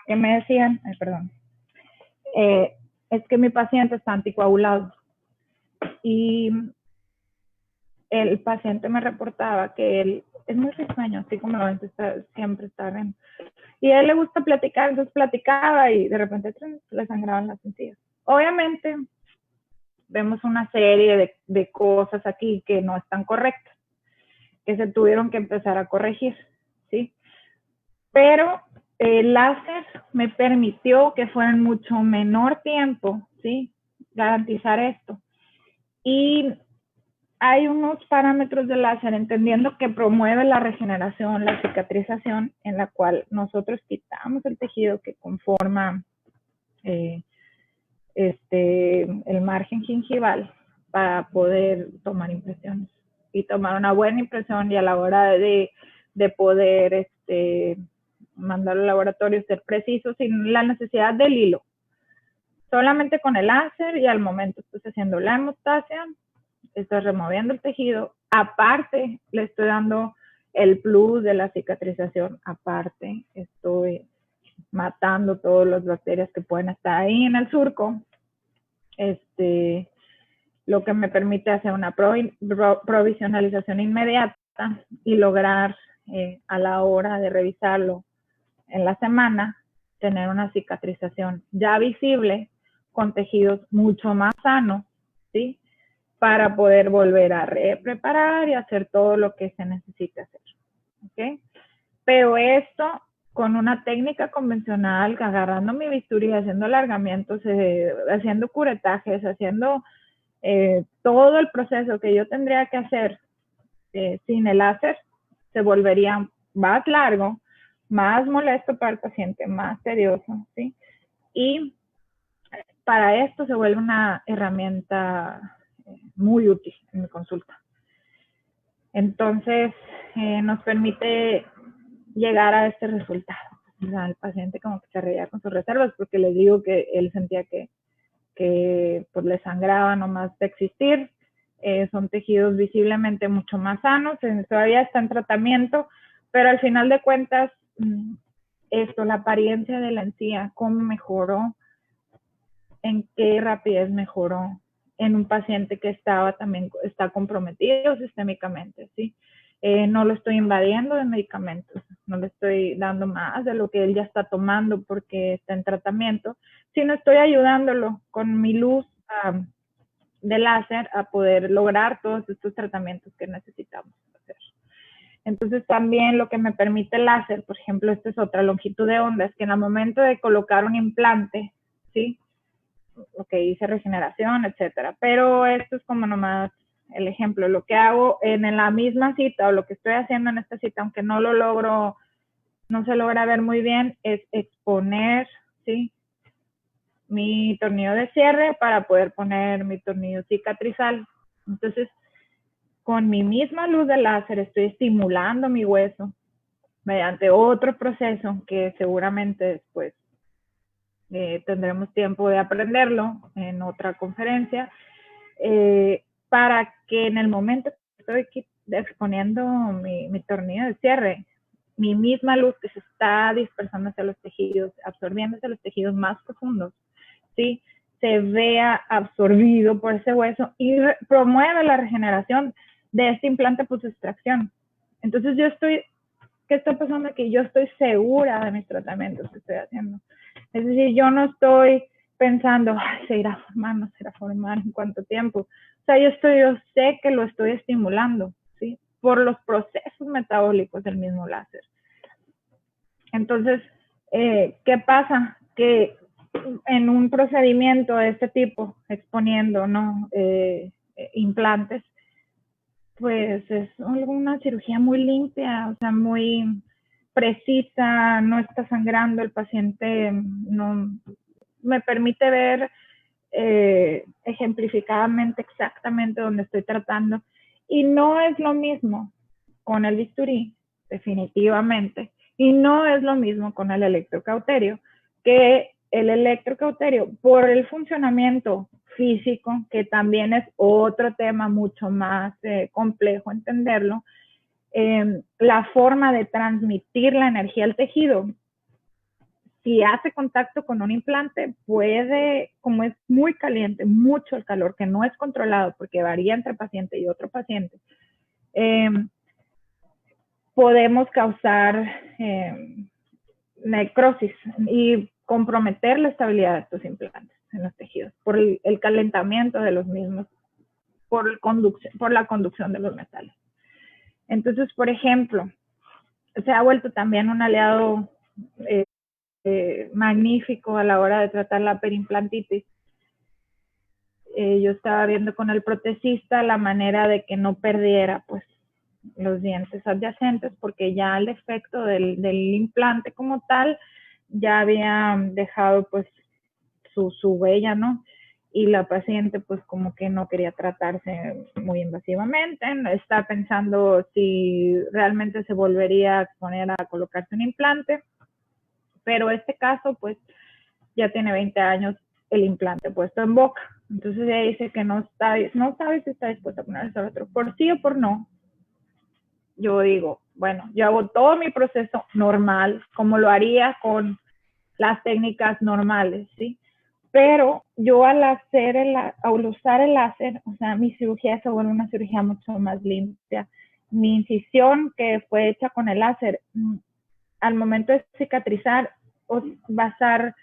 que me decían, perdón, es que mi paciente está anticoagulado y el paciente me reportaba que él es muy risueño, así como lo ven, siempre está bien. Y a él le gusta platicar, entonces platicaba y de repente le sangraban las encías. Obviamente vemos una serie de cosas aquí que no están correctas, que se tuvieron que empezar a corregir, ¿sí? Pero el láser me permitió que fuera en mucho menor tiempo, ¿sí? Garantizar esto. Y hay unos parámetros del láser, entendiendo que promueve la regeneración, la cicatrización, en la cual nosotros quitamos el tejido que conforma el margen gingival para poder tomar impresiones y tomar una buena impresión, y a la hora de poder mandarlo al laboratorio, ser preciso, sin la necesidad del hilo. Solamente con el láser, y al momento estoy haciendo la hemostasia, estoy removiendo el tejido, aparte le estoy dando el plus de la cicatrización, aparte estoy matando todas las bacterias que pueden estar ahí en el surco, lo que me permite hacer una provisionalización inmediata y lograr a la hora de revisarlo en la semana, tener una cicatrización ya visible con tejidos mucho más sanos, ¿sí? Para poder volver a preparar y hacer todo lo que se necesita hacer, ¿ok? Pero esto con una técnica convencional, agarrando mi bisturí, haciendo alargamientos, haciendo curetajes, haciendo todo el proceso que yo tendría que hacer sin el láser, se volvería más largo, más molesto para el paciente, más tedioso, ¿sí? Y para esto se vuelve una herramienta muy útil en mi consulta. Entonces, nos permite llegar a este resultado. O sea, el paciente como que se reía con sus reservas, porque les digo que él sentía que pues le sangraba nomás de existir. Son tejidos visiblemente mucho más sanos, todavía está en tratamiento, pero al final de cuentas, la apariencia de la encía, cómo mejoró, en qué rapidez mejoró en un paciente que está comprometido sistémicamente, ¿sí? No lo estoy invadiendo de medicamentos, no le estoy dando más de lo que él ya está tomando porque está en tratamiento, sino estoy ayudándolo con mi luz de láser a poder lograr todos estos tratamientos que necesitamos hacer. Entonces también lo que me permite el láser, por ejemplo, esta es otra longitud de onda, es que en el momento de colocar un implante, ¿sí? Ok, hice regeneración, etcétera, pero esto es como nomás el ejemplo, lo que hago en la misma cita o lo que estoy haciendo en esta cita, aunque no lo logro, no se logra ver muy bien, es exponer, ¿sí?, mi tornillo de cierre para poder poner mi tornillo cicatrizal. Entonces, con mi misma luz de láser estoy estimulando mi hueso mediante otro proceso que seguramente después tendremos tiempo de aprenderlo en otra conferencia, para que en el momento que estoy exponiendo mi tornillo de cierre, mi misma luz que se está dispersando hacia los tejidos, absorbiendo hacia los tejidos más profundos, ¿sí?, se vea absorbido por ese hueso y promueve la regeneración de este implante post-extracción. Entonces ¿qué está pasando aquí? Yo estoy segura de mis tratamientos que estoy haciendo. Es decir, yo no estoy pensando, ay, se irá a formar en cuánto tiempo. O sea, yo sé que lo estoy estimulando, ¿sí?, por los procesos metabólicos del mismo láser. Entonces, ¿qué pasa? Que en un procedimiento de este tipo, exponiendo, ¿no?, implantes, pues es una cirugía muy limpia, o sea, muy precisa, no está sangrando, el paciente no me permite ver ejemplificadamente exactamente donde estoy tratando. Y no es lo mismo con el bisturí, definitivamente, y no es lo mismo con el electrocauterio, que el electrocauterio, por el funcionamiento físico, que también es otro tema mucho más complejo entenderlo, la forma de transmitir la energía al tejido, si hace contacto con un implante, puede, como es muy caliente, mucho el calor, que no es controlado porque varía entre paciente y otro paciente, podemos causar necrosis y comprometer la estabilidad de estos implantes en los tejidos por el calentamiento de los mismos, por la conducción de los metales. Entonces, por ejemplo, se ha vuelto también un aliado magnífico a la hora de tratar la perimplantitis. Yo estaba viendo con el protesista la manera de que no perdiera pues los dientes adyacentes, porque ya el efecto del implante como tal ya había dejado pues su huella, ¿no? Y la paciente pues como que no quería tratarse muy invasivamente, está pensando si realmente se volvería a exponer a colocarse un implante, pero este caso pues ya tiene 20 años el implante puesto en boca, entonces ella dice que no sabe si está dispuesta a ponerse otro, por sí o por no. Yo digo, bueno, yo hago todo mi proceso normal, como lo haría con las técnicas normales, ¿sí? Pero yo al usar el láser, o sea, mi cirugía se vuelve una cirugía mucho más limpia. Mi incisión que fue hecha con el láser, al momento de cicatrizar, va a estar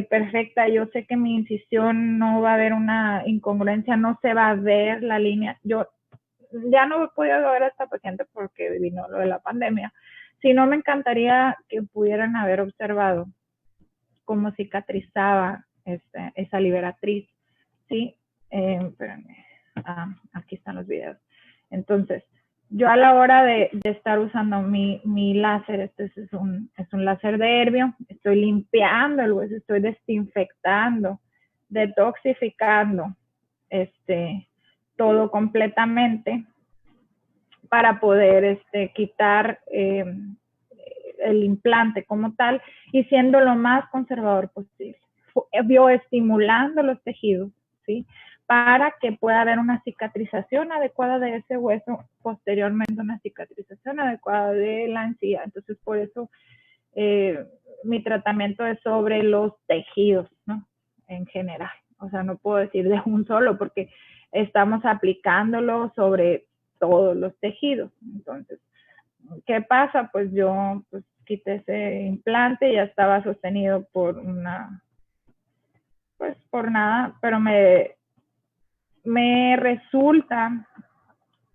perfecta. Yo sé que mi incisión no va a haber una incongruencia, no se va a ver la línea. Yo ya no he podido ver a esta paciente porque vino lo de la pandemia. Si no, me encantaría que pudieran haber observado cómo cicatrizaba esa liberatriz, ¿sí? Espérenme. Aquí están los videos. Entonces, yo a la hora de estar usando mi láser, este es un láser de Herbio, estoy limpiando el hueso, estoy desinfectando, detoxificando todo completamente para poder quitar el implante como tal y siendo lo más conservador posible, bioestimulando los tejidos, ¿sí? Para que pueda haber una cicatrización adecuada de ese hueso, posteriormente una cicatrización adecuada de la encía. Entonces, por eso mi tratamiento es sobre los tejidos, ¿no? En general. O sea, no puedo decir de un solo porque estamos aplicándolo sobre todos los tejidos. Entonces, ¿qué pasa? Pues yo quité ese implante, ya estaba sostenido por por nada, pero me resulta,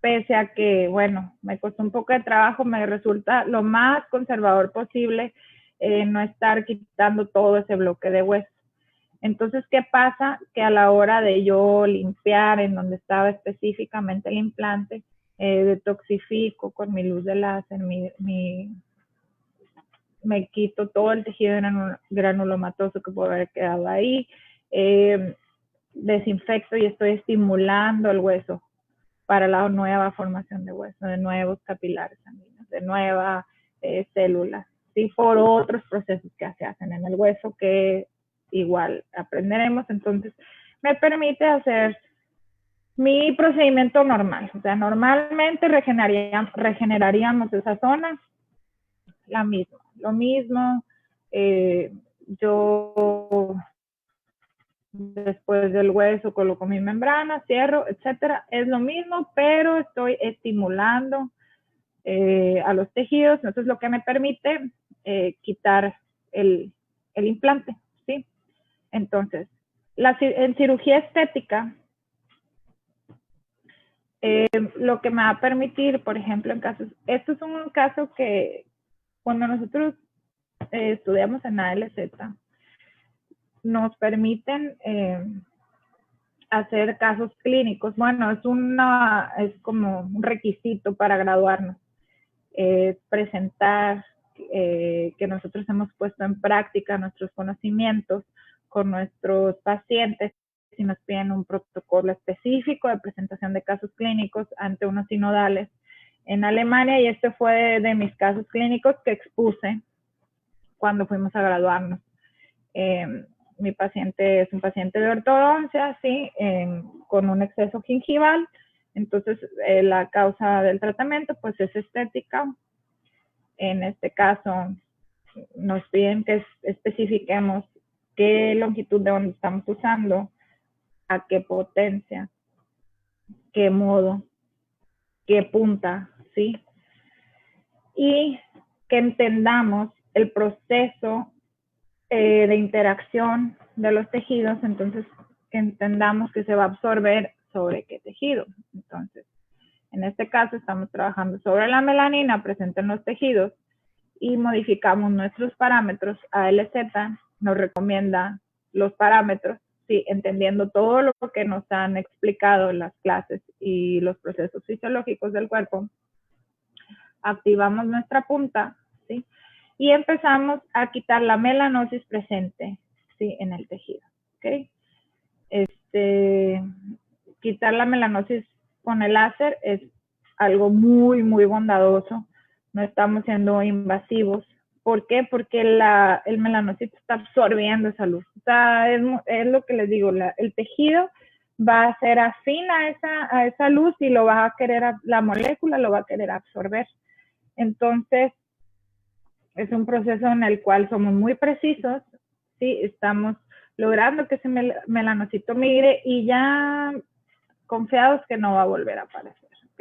pese a que, bueno, me costó un poco de trabajo, me resulta lo más conservador posible no estar quitando todo ese bloque de hueso. Entonces, ¿qué pasa? Que a la hora de yo limpiar en donde estaba específicamente el implante, detoxifico con mi luz de láser, me quito todo el tejido granulomatoso que puede haber quedado ahí, desinfecto y estoy estimulando el hueso para la nueva formación de hueso, de nuevos capilares sanguíneos, de nuevas células, ¿sí? Por otros procesos que se hacen en el hueso que igual aprenderemos. Entonces, me permite hacer mi procedimiento normal. O sea, normalmente regeneraríamos esa zona, lo mismo. Yo después del hueso coloco mi membrana, cierro, etcétera. Es lo mismo, pero estoy estimulando a los tejidos. Entonces, lo que me permite quitar el implante, ¿sí? Entonces, en cirugía estética, lo que me va a permitir, por ejemplo, esto es un caso que cuando nosotros estudiamos en ALZ, nos permiten hacer casos clínicos. Bueno, es como un requisito para graduarnos, presentar que nosotros hemos puesto en práctica nuestros conocimientos con nuestros pacientes y nos piden un protocolo específico de presentación de casos clínicos ante unos sinodales en Alemania, y este fue de mis casos clínicos que expuse cuando fuimos a graduarnos. Mi paciente es un paciente de ortodoncia, ¿sí? Con un exceso gingival. Entonces, la causa del tratamiento pues es estética. En este caso, nos piden que especifiquemos qué longitud de onda estamos usando, a qué potencia, qué modo, qué punta, ¿sí? Y que entendamos el proceso de interacción de los tejidos, entonces que entendamos que se va a absorber sobre qué tejido. Entonces, en este caso estamos trabajando sobre la melanina presente en los tejidos y modificamos nuestros parámetros. ALZ nos recomienda los parámetros, sí, entendiendo todo lo que nos han explicado en las clases y los procesos fisiológicos del cuerpo. Activamos nuestra punta, ¿sí? Y empezamos a quitar la melanosis presente, ¿sí? En el tejido, ¿ok? Quitar la melanosis con el láser es algo muy, muy bondadoso. No estamos siendo invasivos. ¿Por qué? Porque el melanocito está absorbiendo esa luz. O sea, es lo que les digo, el tejido va a ser afín a esa luz y lo va a querer, la molécula lo va a querer absorber. Entonces, es un proceso en el cual somos muy precisos, ¿sí? Estamos logrando que ese melanocito migre y ya confiados que no va a volver a aparecer, ¿ok?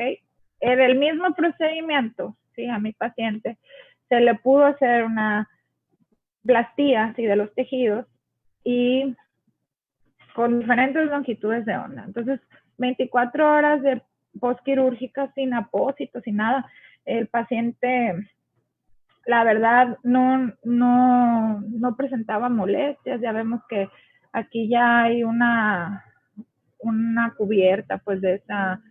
En el mismo procedimiento, ¿sí? A mi paciente se le pudo hacer una plastía, ¿sí? De los tejidos y con diferentes longitudes de onda. Entonces, 24 horas de postquirúrgica sin apósito, sin nada. El paciente, la verdad, no presentaba molestias. Ya vemos que aquí ya hay una cubierta pues de esa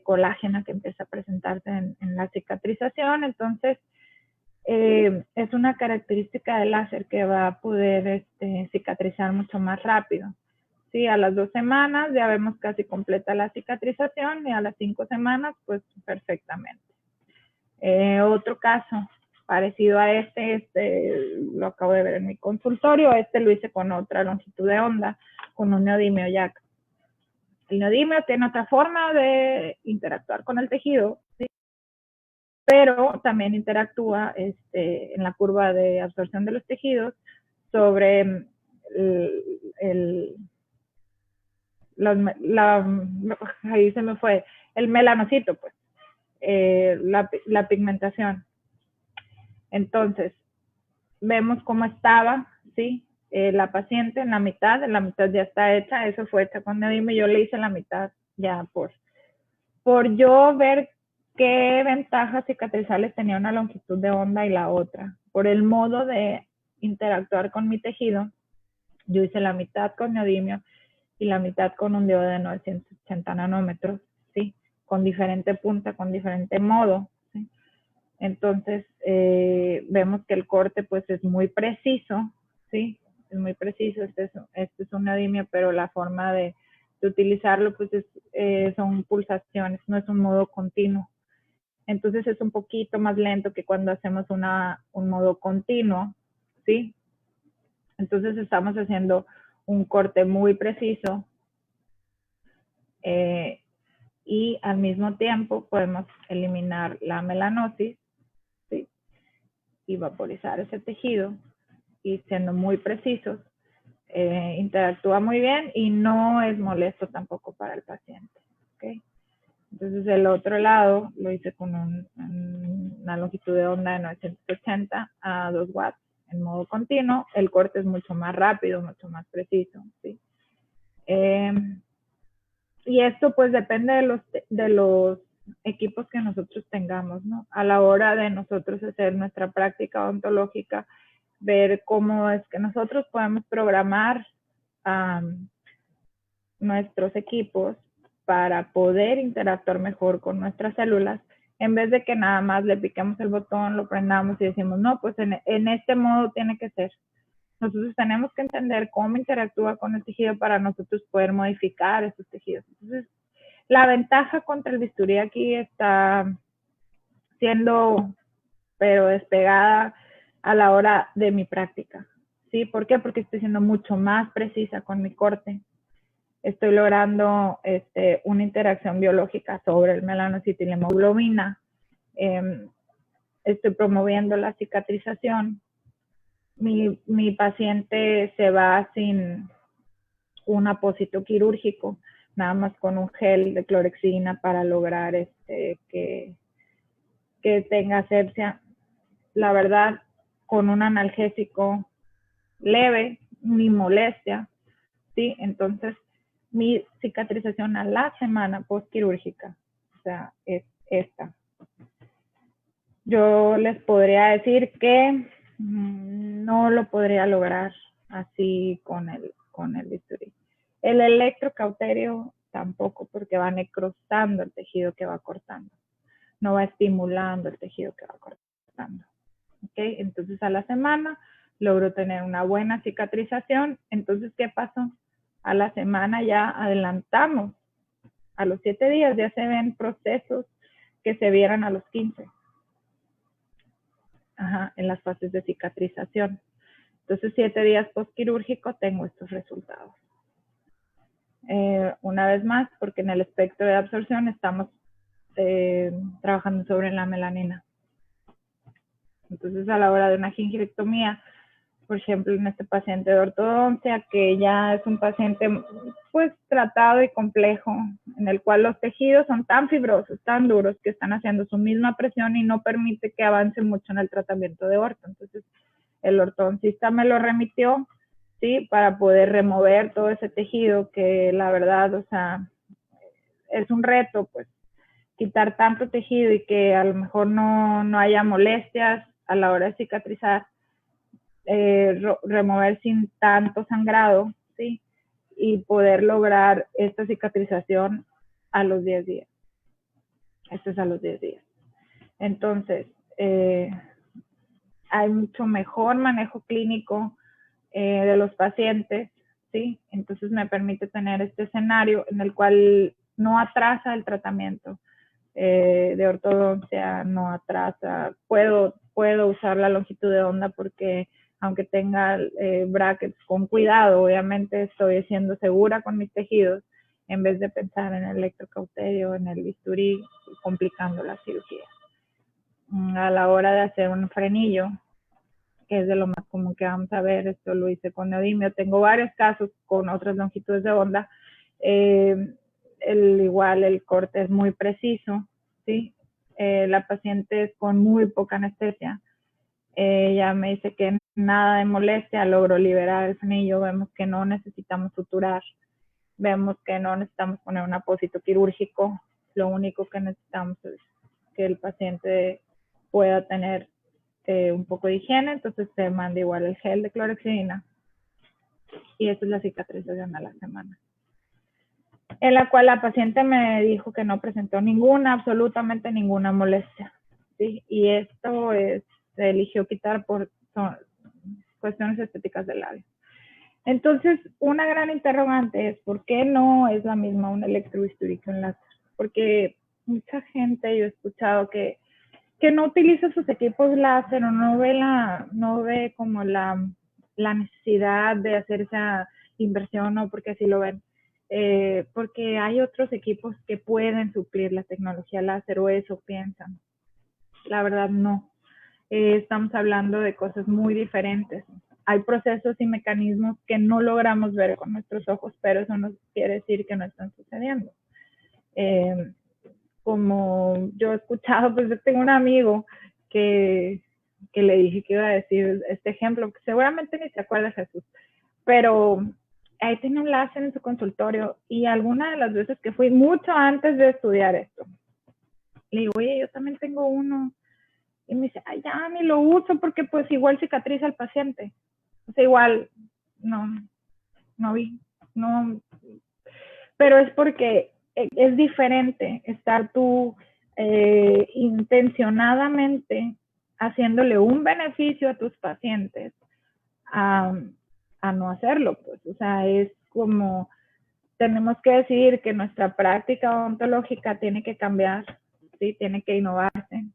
colágena que empieza a presentarse en la cicatrización. Entonces, es una característica del láser que va a poder cicatrizar mucho más rápido. Sí, a las 2 semanas ya vemos casi completa la cicatrización y a las 5 semanas, pues perfectamente. Otro caso parecido a lo acabo de ver en mi consultorio, lo hice con otra longitud de onda, con un neodimio YAC. El neodimio tiene otra forma de interactuar con el tejido, ¿sí? Pero también interactúa en la curva de absorción de los tejidos sobre ahí se me fue, el melanocito, pues, la pigmentación. Entonces, vemos cómo estaba, ¿sí? La paciente en la mitad ya está hecha, eso fue hecha con neodimio, yo le hice la mitad ya por yo ver qué ventajas cicatrizales tenía una longitud de onda y la otra, por el modo de interactuar con mi tejido. Yo hice la mitad con neodimio y la mitad con un diodo de 980 nanómetros, ¿sí? Con diferente punta, con diferente modo, ¿sí? Entonces, vemos que el corte pues es muy preciso, ¿sí? Es muy preciso, este es un neodimio, pero la forma de utilizarlo pues son pulsaciones, no es un modo continuo. Entonces es un poquito más lento que cuando hacemos un modo continuo, ¿sí? Entonces estamos haciendo un corte muy preciso y al mismo tiempo podemos eliminar la melanosis, ¿sí? Y vaporizar ese tejido y siendo muy precisos, interactúa muy bien y no es molesto tampoco para el paciente, ¿okay? Entonces el otro lado lo hice con una longitud de onda de 980 a 2 watts en modo continuo. El corte es mucho más rápido, mucho más preciso, ¿sí? Y esto pues depende de los equipos que nosotros tengamos, ¿no? A la hora de nosotros hacer nuestra práctica odontológica, ver cómo es que nosotros podemos programar nuestros equipos para poder interactuar mejor con nuestras células, en vez de que nada más le piquemos el botón, lo prendamos y decimos, no, pues en este modo tiene que ser. Nosotros tenemos que entender cómo interactúa con el tejido para nosotros poder modificar esos tejidos. Entonces, la ventaja contra el bisturí aquí está siendo, pero despegada a la hora de mi práctica. ¿Sí? ¿Por qué? Porque estoy siendo mucho más precisa con mi corte. Estoy logrando una interacción biológica sobre el melanocito y la hemoglobina. Estoy promoviendo la cicatrización. Mi paciente se va sin un apósito quirúrgico, nada más con un gel de clorexidina para lograr que tenga asepsia. La verdad, con un analgésico leve, ni molestia, ¿sí? Entonces, mi cicatrización a la semana postquirúrgica, o sea, es esta. Yo les podría decir que no lo podría lograr así con el bisturí. El electrocauterio tampoco, porque va necrosando el tejido que va cortando, no va estimulando el tejido que va cortando. ¿Okay? Entonces a la semana logro tener una buena cicatrización. Entonces, ¿qué pasó? A la semana ya adelantamos. A los 7 días ya se ven procesos que se vieran a los 15. En las fases de cicatrización. Entonces, 7 días postquirúrgico tengo estos resultados. Una vez más, porque en el espectro de absorción estamos trabajando sobre la melanina. Entonces, a la hora de una gingirectomía, por ejemplo, en este paciente de ortodoncia, que ya es un paciente pues tratado y complejo, en el cual los tejidos son tan fibrosos, tan duros, que están haciendo su misma presión y no permite que avance mucho en el tratamiento de orto. Entonces, el ortodoncista me lo remitió, ¿sí? Para poder remover todo ese tejido que la verdad, o sea, es un reto, pues, quitar tanto tejido y que a lo mejor no haya molestias a la hora de cicatrizar. Remover sin tanto sangrado, ¿sí? Y poder lograr esta cicatrización a los 10 días. Esto es a los 10 días. Entonces, hay mucho mejor manejo clínico de los pacientes, ¿sí? Entonces me permite tener este escenario en el cual no atrasa el tratamiento de ortodoncia, no atrasa. Puedo usar la longitud de onda porque aunque tenga brackets con cuidado, obviamente estoy siendo segura con mis tejidos en vez de pensar en el electrocauterio, en el bisturí, complicando la cirugía. A la hora de hacer un frenillo, que es de lo más común que vamos a ver, esto lo hice con neodimio. Tengo varios casos con otras longitudes de onda. Igual el corte es muy preciso, ¿sí? La paciente es con muy poca anestesia. Ella me dice que nada de molestia, logro liberar el frenillo, vemos que no necesitamos suturar, vemos que no necesitamos poner un apósito quirúrgico, lo único que necesitamos es que el paciente pueda tener un poco de higiene, entonces se manda igual el gel de clorexidina y esa es la cicatrización a la semana. En la cual la paciente me dijo que no presentó ninguna, absolutamente ninguna molestia, ¿sí? Y esto se eligió quitar por cuestiones estéticas del labio. Entonces, una gran interrogante es, ¿por qué no es la misma un electrobisturí que un láser? Porque mucha gente, yo he escuchado que no utiliza sus equipos láser o no ve como la necesidad de hacer esa inversión, no porque así lo ven. Porque hay otros equipos que pueden suplir la tecnología láser, o eso piensan. La verdad, no. Estamos hablando de cosas muy diferentes. Hay procesos y mecanismos que no logramos ver con nuestros ojos, pero eso no quiere decir que no están sucediendo. Como yo he escuchado, pues yo tengo un amigo que le dije que iba a decir este ejemplo, que seguramente ni se acuerda Jesús, pero ahí tiene un láser en su consultorio, y alguna de las veces que fui, mucho antes de estudiar esto, le digo, oye, yo también tengo uno, y me dice, ay, ya ni lo uso porque pues igual cicatriza al paciente. O sea, igual, no vi, no, pero es porque es diferente estar tú intencionadamente haciéndole un beneficio a tus pacientes a no hacerlo, pues. O sea, es como tenemos que decidir que nuestra práctica odontológica tiene que cambiar, ¿sí? Tiene que innovarse,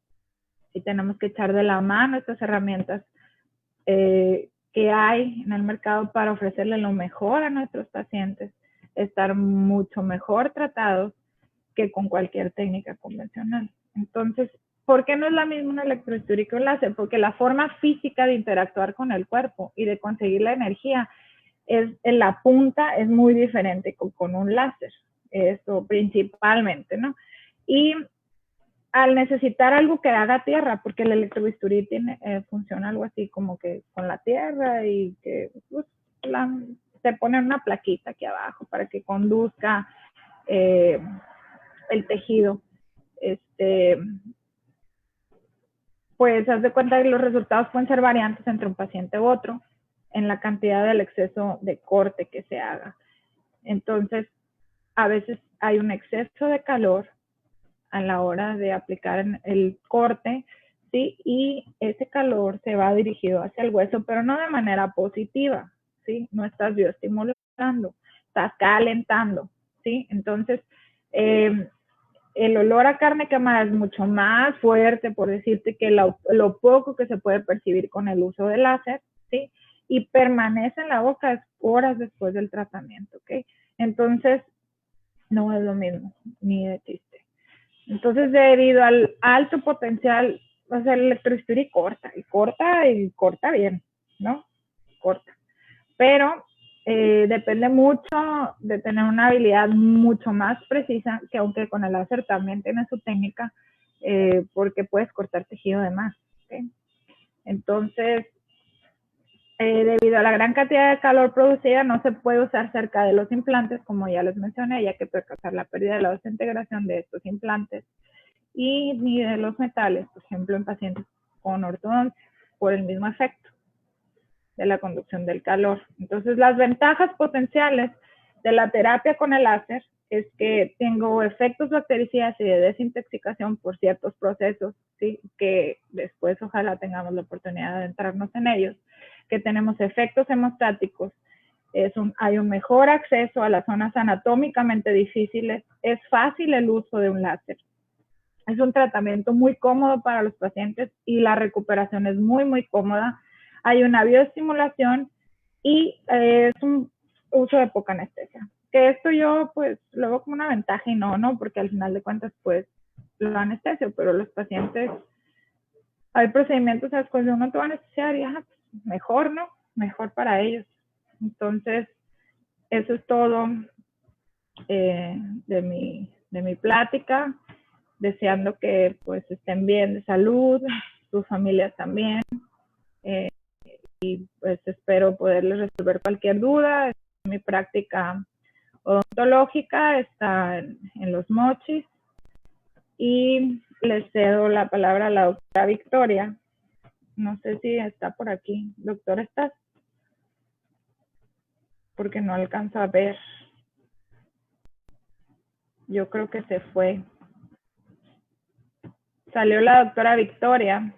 y tenemos que echar de la mano estas herramientas que hay en el mercado para ofrecerle lo mejor a nuestros pacientes, estar mucho mejor tratados que con cualquier técnica convencional. Entonces, ¿por qué no es la misma una electrobisturí que un láser? Porque la forma física de interactuar con el cuerpo y de conseguir la energía en la punta es muy diferente con un láser, eso principalmente, ¿no? Y al necesitar algo que haga tierra, porque el electrobisturí funciona algo así como que con la tierra, y que pues, se pone una plaquita aquí abajo para que conduzca el tejido. Pues haz de cuenta que los resultados pueden ser variantes entre un paciente u otro en la cantidad del exceso de corte que se haga. Entonces, a veces hay un exceso de calor a la hora de aplicar el corte, ¿sí? Y ese calor se va dirigido hacia el hueso, pero no de manera positiva, ¿sí? No estás bioestimulando, estás calentando, ¿sí? Entonces, el olor a carne quemada es mucho más fuerte, por decirte, que lo poco que se puede percibir con el uso del láser, ¿sí? Y permanece en la boca horas después del tratamiento, ¿ok? Entonces, no es lo mismo, ni de chiste. Entonces, debido al alto potencial, o sea, el electrobisturí corta bien, ¿no? Corta. Pero depende mucho de tener una habilidad mucho más precisa, que aunque con el láser también tiene su técnica, porque puedes cortar tejido de más, ¿okay? Entonces, debido a la gran cantidad de calor producida, no se puede usar cerca de los implantes, como ya les mencioné, ya que puede causar la pérdida de la desintegración de estos implantes, y ni de los metales, por ejemplo, en pacientes con ortodoncia, por el mismo efecto de la conducción del calor. Entonces, las ventajas potenciales de la terapia con el láser es que tengo efectos bactericidas y de desintoxicación por ciertos procesos, ¿sí? Que después ojalá tengamos la oportunidad de adentrarnos en ellos, que tenemos efectos hemostáticos, hay un mejor acceso a las zonas anatómicamente difíciles, es fácil el uso de un láser, es un tratamiento muy cómodo para los pacientes y la recuperación es muy, muy cómoda. Hay una bioestimulación y es un uso de poca anestesia. Que esto yo pues lo veo como una ventaja, y no, porque al final de cuentas pues lo anestesio, pero los pacientes, hay procedimientos a los cuales uno te va a anestesiar y mejor, ¿no? Mejor para ellos. Entonces, eso es todo de mi plática, deseando que pues estén bien de salud, sus familias también, y pues espero poderles resolver cualquier duda. Mi práctica odontológica está en Los Mochis, y les cedo la palabra a la doctora Victoria. No sé si está por aquí. Doctora, ¿estás? porque no alcanzo a ver. Yo creo que se fue. Salió la doctora Victoria,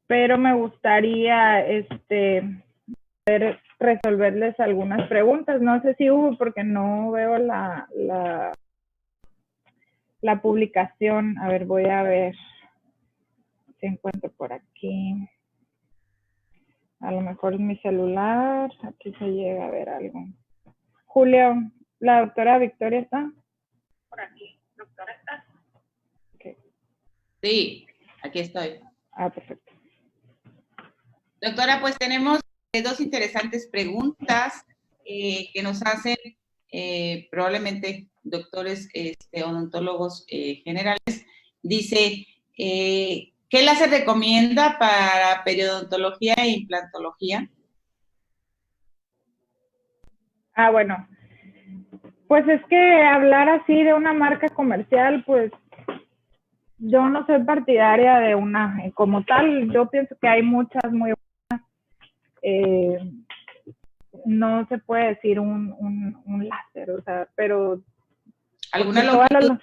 pero me gustaría poder resolverles algunas preguntas. No sé si hubo, porque no veo la publicación. A ver, voy a ver si encuentro por aquí. A lo mejor es mi celular. Aquí se llega a ver algo. Julio, ¿la doctora Victoria está? Por aquí. ¿Doctora está? Okay. Sí, aquí estoy. Ah, perfecto. Doctora, pues tenemos dos interesantes preguntas que nos hacen probablemente doctores odontólogos generales. Dice, ¿qué láser recomienda para periodontología e implantología? Ah, bueno. Pues es que hablar así de una marca comercial, pues yo no soy partidaria de una como tal. Yo pienso que hay muchas muy buenas. No se puede decir un láser, o sea, pero ¿Alguna longitud?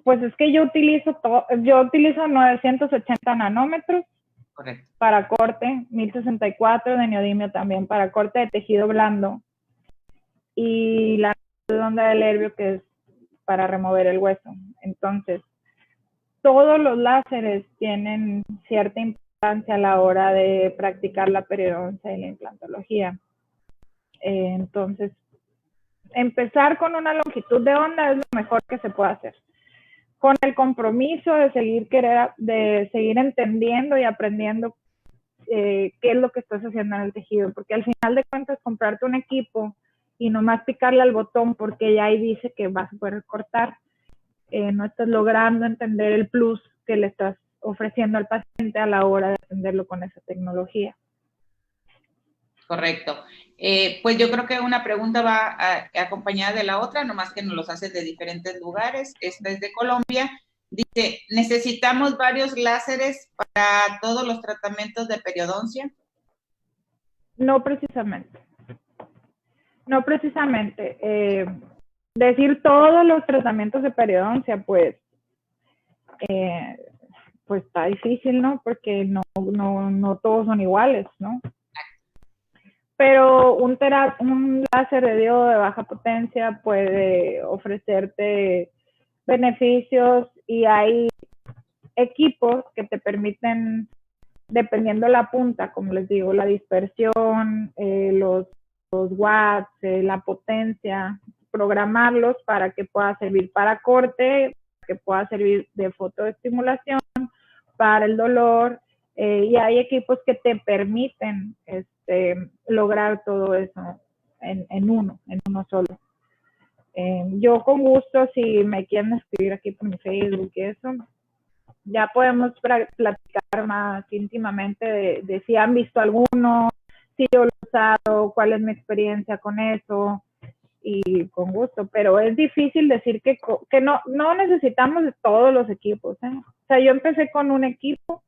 Pues es que yo utilizo 980 nanómetros. Correcto. Para corte, 1064 de neodimio también para corte de tejido blando, y la onda del nervio, que es para remover el hueso. Entonces, todos los láseres tienen cierta importancia a la hora de practicar la periodoncia y la implantología. Entonces, empezar con una longitud de onda es lo mejor que se puede hacer, con el compromiso de seguir entendiendo y aprendiendo qué es lo que estás haciendo en el tejido, porque al final de cuentas comprarte un equipo y nomás picarle al botón porque ya ahí dice que vas a poder cortar, no estás logrando entender el plus que le estás ofreciendo al paciente a la hora de atenderlo con esa tecnología. Correcto. Pues yo creo que una pregunta va acompañada de la otra, nomás que nos los haces de diferentes lugares. Esta es de Colombia. Dice, ¿necesitamos varios láseres para todos los tratamientos de periodoncia? No precisamente. No precisamente. Decir todos los tratamientos de periodoncia, pues está difícil, ¿no? Porque no todos son iguales, ¿no? Pero un láser de diodo de baja potencia puede ofrecerte beneficios, y hay equipos que te permiten, dependiendo la punta, como les digo, la dispersión, los watts, la potencia, programarlos para que pueda servir para corte, que pueda servir de fotoestimulación, para el dolor, y hay equipos que te permiten lograr todo eso en uno solo. Yo con gusto, si me quieren escribir aquí por mi Facebook y eso, ya podemos platicar más íntimamente de si han visto alguno, si yo lo he usado, cuál es mi experiencia con eso, y con gusto. Pero es difícil decir que no necesitamos de todos los equipos, ¿eh? O sea, yo empecé con un equipo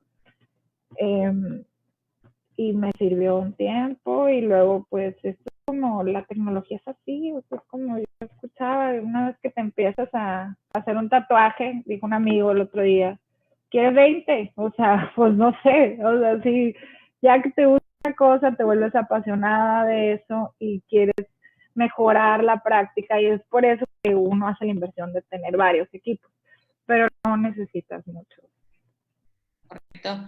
y me sirvió un tiempo, y luego pues esto es como la tecnología es así, o sea, es como yo escuchaba, una vez que te empiezas a hacer un tatuaje, dijo un amigo el otro día, ¿quieres 20? O sea, pues no sé, o sea, si ya que te gusta una cosa, te vuelves apasionada de eso y quieres mejorar la práctica, y es por eso que uno hace la inversión de tener varios equipos, pero no necesitas mucho. Correcto.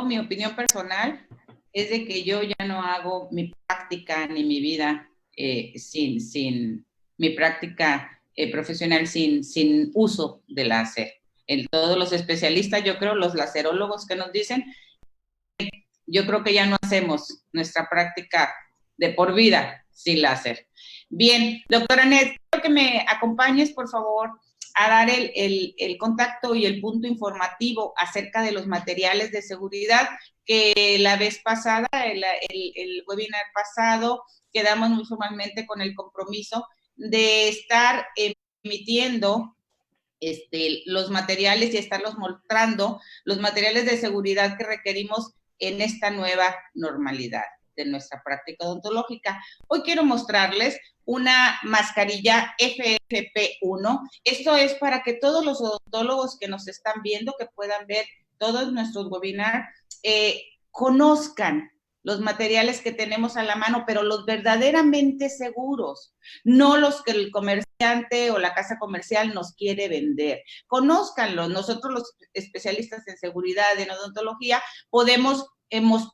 Mi opinión personal es de que yo ya no hago mi práctica ni mi vida sin mi práctica profesional sin uso de láser. Todos los especialistas, yo creo, los laserólogos que nos dicen, yo creo que ya no hacemos nuestra práctica de por vida sin láser. Bien, doctora Net, quiero que me acompañes, por favor, a dar el contacto y el punto informativo acerca de los materiales de seguridad que la vez pasada, el webinar pasado, quedamos muy formalmente con el compromiso de estar emitiendo los materiales y estarlos mostrando, los materiales de seguridad que requerimos en esta nueva normalidad. de nuestra práctica odontológica. Hoy quiero mostrarles una mascarilla FFP1. Esto es para que todos los odontólogos que nos están viendo, que puedan ver todos nuestros webinars, conozcan los materiales que tenemos a la mano, pero los verdaderamente seguros, no los que el comerciante o la casa comercial nos quiere vender. Conózcanlos. Nosotros los especialistas en seguridad en odontología podemos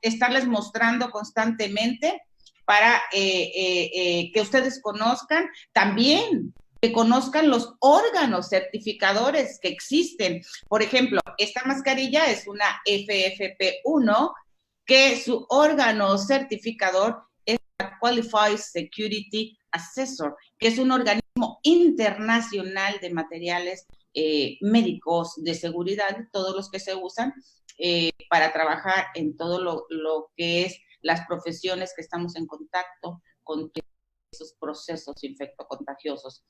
estarles mostrando constantemente para que ustedes conozcan también, que conozcan los órganos certificadores que existen. Por ejemplo, esta mascarilla es una FFP1, que su órgano certificador es la Qualified Security Assessor, que es un organismo internacional de materiales médicos de seguridad, todos los que se usan para trabajar en todo lo que es las profesiones que estamos en contacto con esos procesos infectocontagiosos.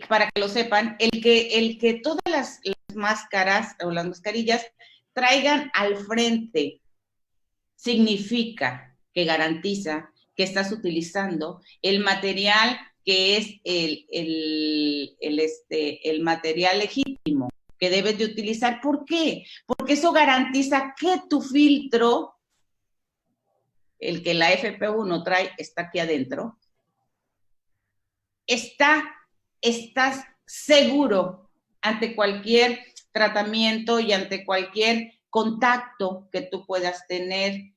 Para que lo sepan, el que todas las máscaras o las mascarillas traigan al frente significa que garantiza que estás utilizando el material que es el material legítimo que debes de utilizar. ¿Por qué? Porque eso garantiza que tu filtro, el que la FP1 trae, está aquí adentro, estás seguro ante cualquier tratamiento y ante cualquier contacto que tú puedas tener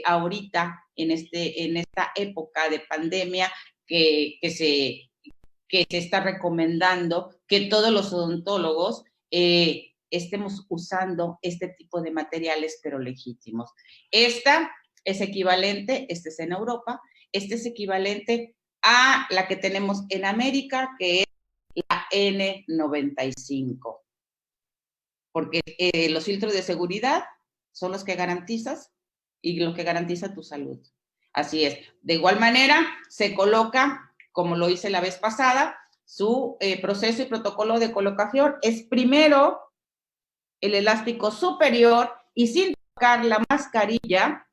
ahorita en esta época de pandemia que se está recomendando que todos los odontólogos estemos usando este tipo de materiales, pero legítimos. Esta es equivalente, este es en Europa, este es equivalente a la que tenemos en América, que es la N95. Porque los filtros de seguridad son los que garantizas y los que garantizan tu salud. Así es. De igual manera, se coloca, como lo hice la vez pasada, su proceso y protocolo de colocación es primero el elástico superior y sin tocar la mascarilla,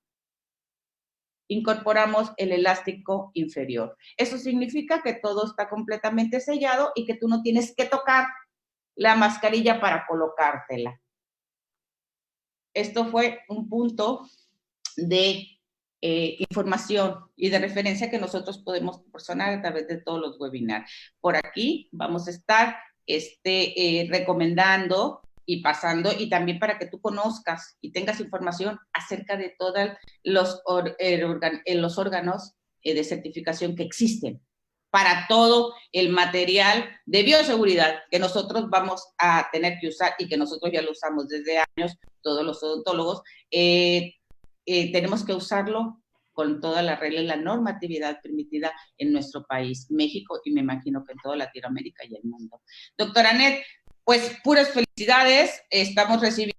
incorporamos el elástico inferior. Eso significa que todo está completamente sellado y que tú no tienes que tocar la mascarilla para colocártela. Esto fue un punto de información y de referencia que nosotros podemos proporcionar a través de todos los webinars. Por aquí vamos a estar recomendando y pasando, y también para que tú conozcas y tengas información acerca de todos los órganos de certificación que existen para todo el material de bioseguridad que nosotros vamos a tener que usar y que nosotros ya lo usamos desde años, todos los odontólogos. Tenemos que usarlo con toda la regla y la normatividad permitida en nuestro país, México, y me imagino que en toda Latinoamérica y el mundo. Doctora Anet, pues puras felicidades, estamos recibiendo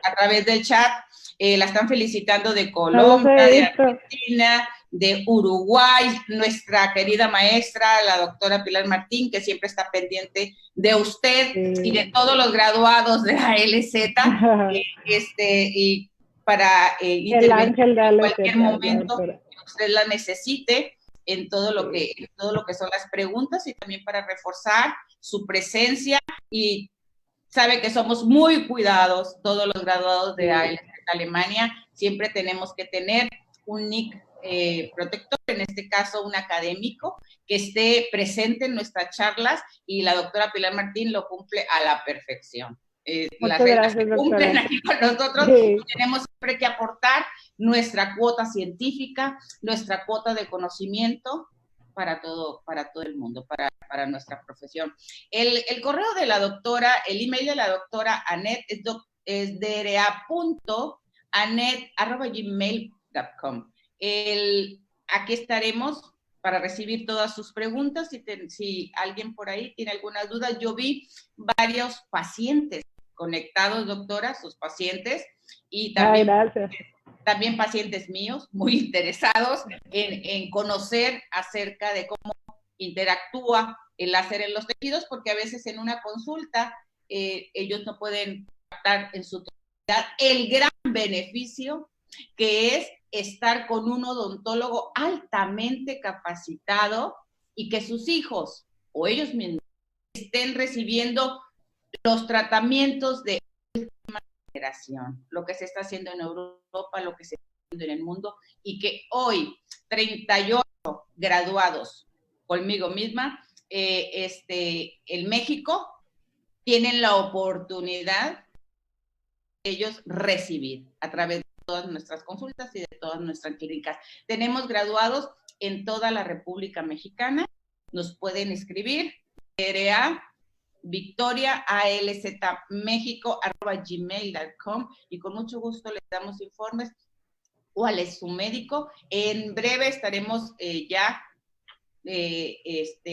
a través del chat, la están felicitando de Colombia, de Argentina, de Uruguay, nuestra querida maestra, la doctora Pilar Martín, que siempre está pendiente de usted y de todos los graduados de la LZ, y para intervenir en cualquier momento que usted la necesite en todo lo que son las preguntas, y también para reforzar su presencia. Y sabe que somos muy cuidados, todos los graduados de ALZ Alemania, siempre tenemos que tener un NIC protector, en este caso un académico, que esté presente en nuestras charlas, y la doctora Pilar Martín lo cumple a la perfección. Las reglas que cumplen aquí con nosotros, tenemos siempre que aportar nuestra cuota científica, nuestra cuota de conocimiento para todo el mundo, para nuestra profesión. El correo de la doctora, el email de la doctora Anet es dra.anet@gmail.com. Aquí estaremos para recibir todas sus preguntas. Si alguien por ahí tiene alguna duda, yo vi varios pacientes conectados, doctora, sus pacientes, y también, también pacientes míos muy interesados en conocer acerca de cómo interactúa el láser en los tejidos, porque a veces en una consulta ellos no pueden captar en su totalidad el gran beneficio que es estar con un odontólogo altamente capacitado y que sus hijos o ellos mismos estén recibiendo los tratamientos de última generación, lo que se está haciendo en Europa, lo que se está haciendo en el mundo, y que hoy 38 graduados conmigo misma, en México, tienen la oportunidad de ellos recibir a través de todas nuestras consultas y de todas nuestras clínicas. Tenemos graduados en toda la República Mexicana, nos pueden escribir, RA Victoria ALZ México @gmail.com y con mucho gusto les damos informes. ¿Cuál es su médico? En breve estaremos ya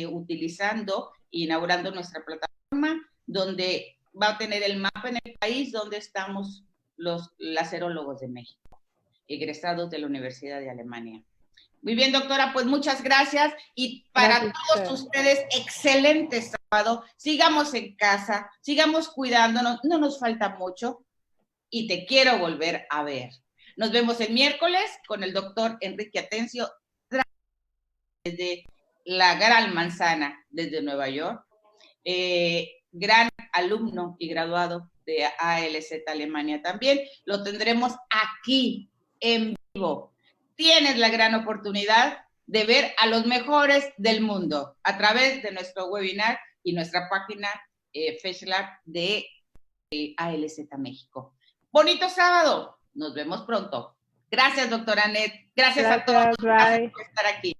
utilizando, inaugurando nuestra plataforma, donde va a tener el mapa en el país donde estamos los lacerólogos de México, egresados de la Universidad de Alemania. Muy bien, doctora, pues muchas gracias y para todos ustedes, excelente sábado. Sigamos en casa, sigamos cuidándonos, no nos falta mucho y te quiero volver a ver. Nos vemos el miércoles con el doctor Enrique Atencio desde la Gran Manzana, desde Nueva York. Gran alumno y graduado de ALZ Alemania también. Lo tendremos aquí en vivo. Tienes la gran oportunidad de ver a los mejores del mundo a través de nuestro webinar y nuestra página FeshLab de ALZ México. Bonito sábado. Nos vemos pronto. Gracias, doctora Net. Gracias a todos. Gracias por estar aquí.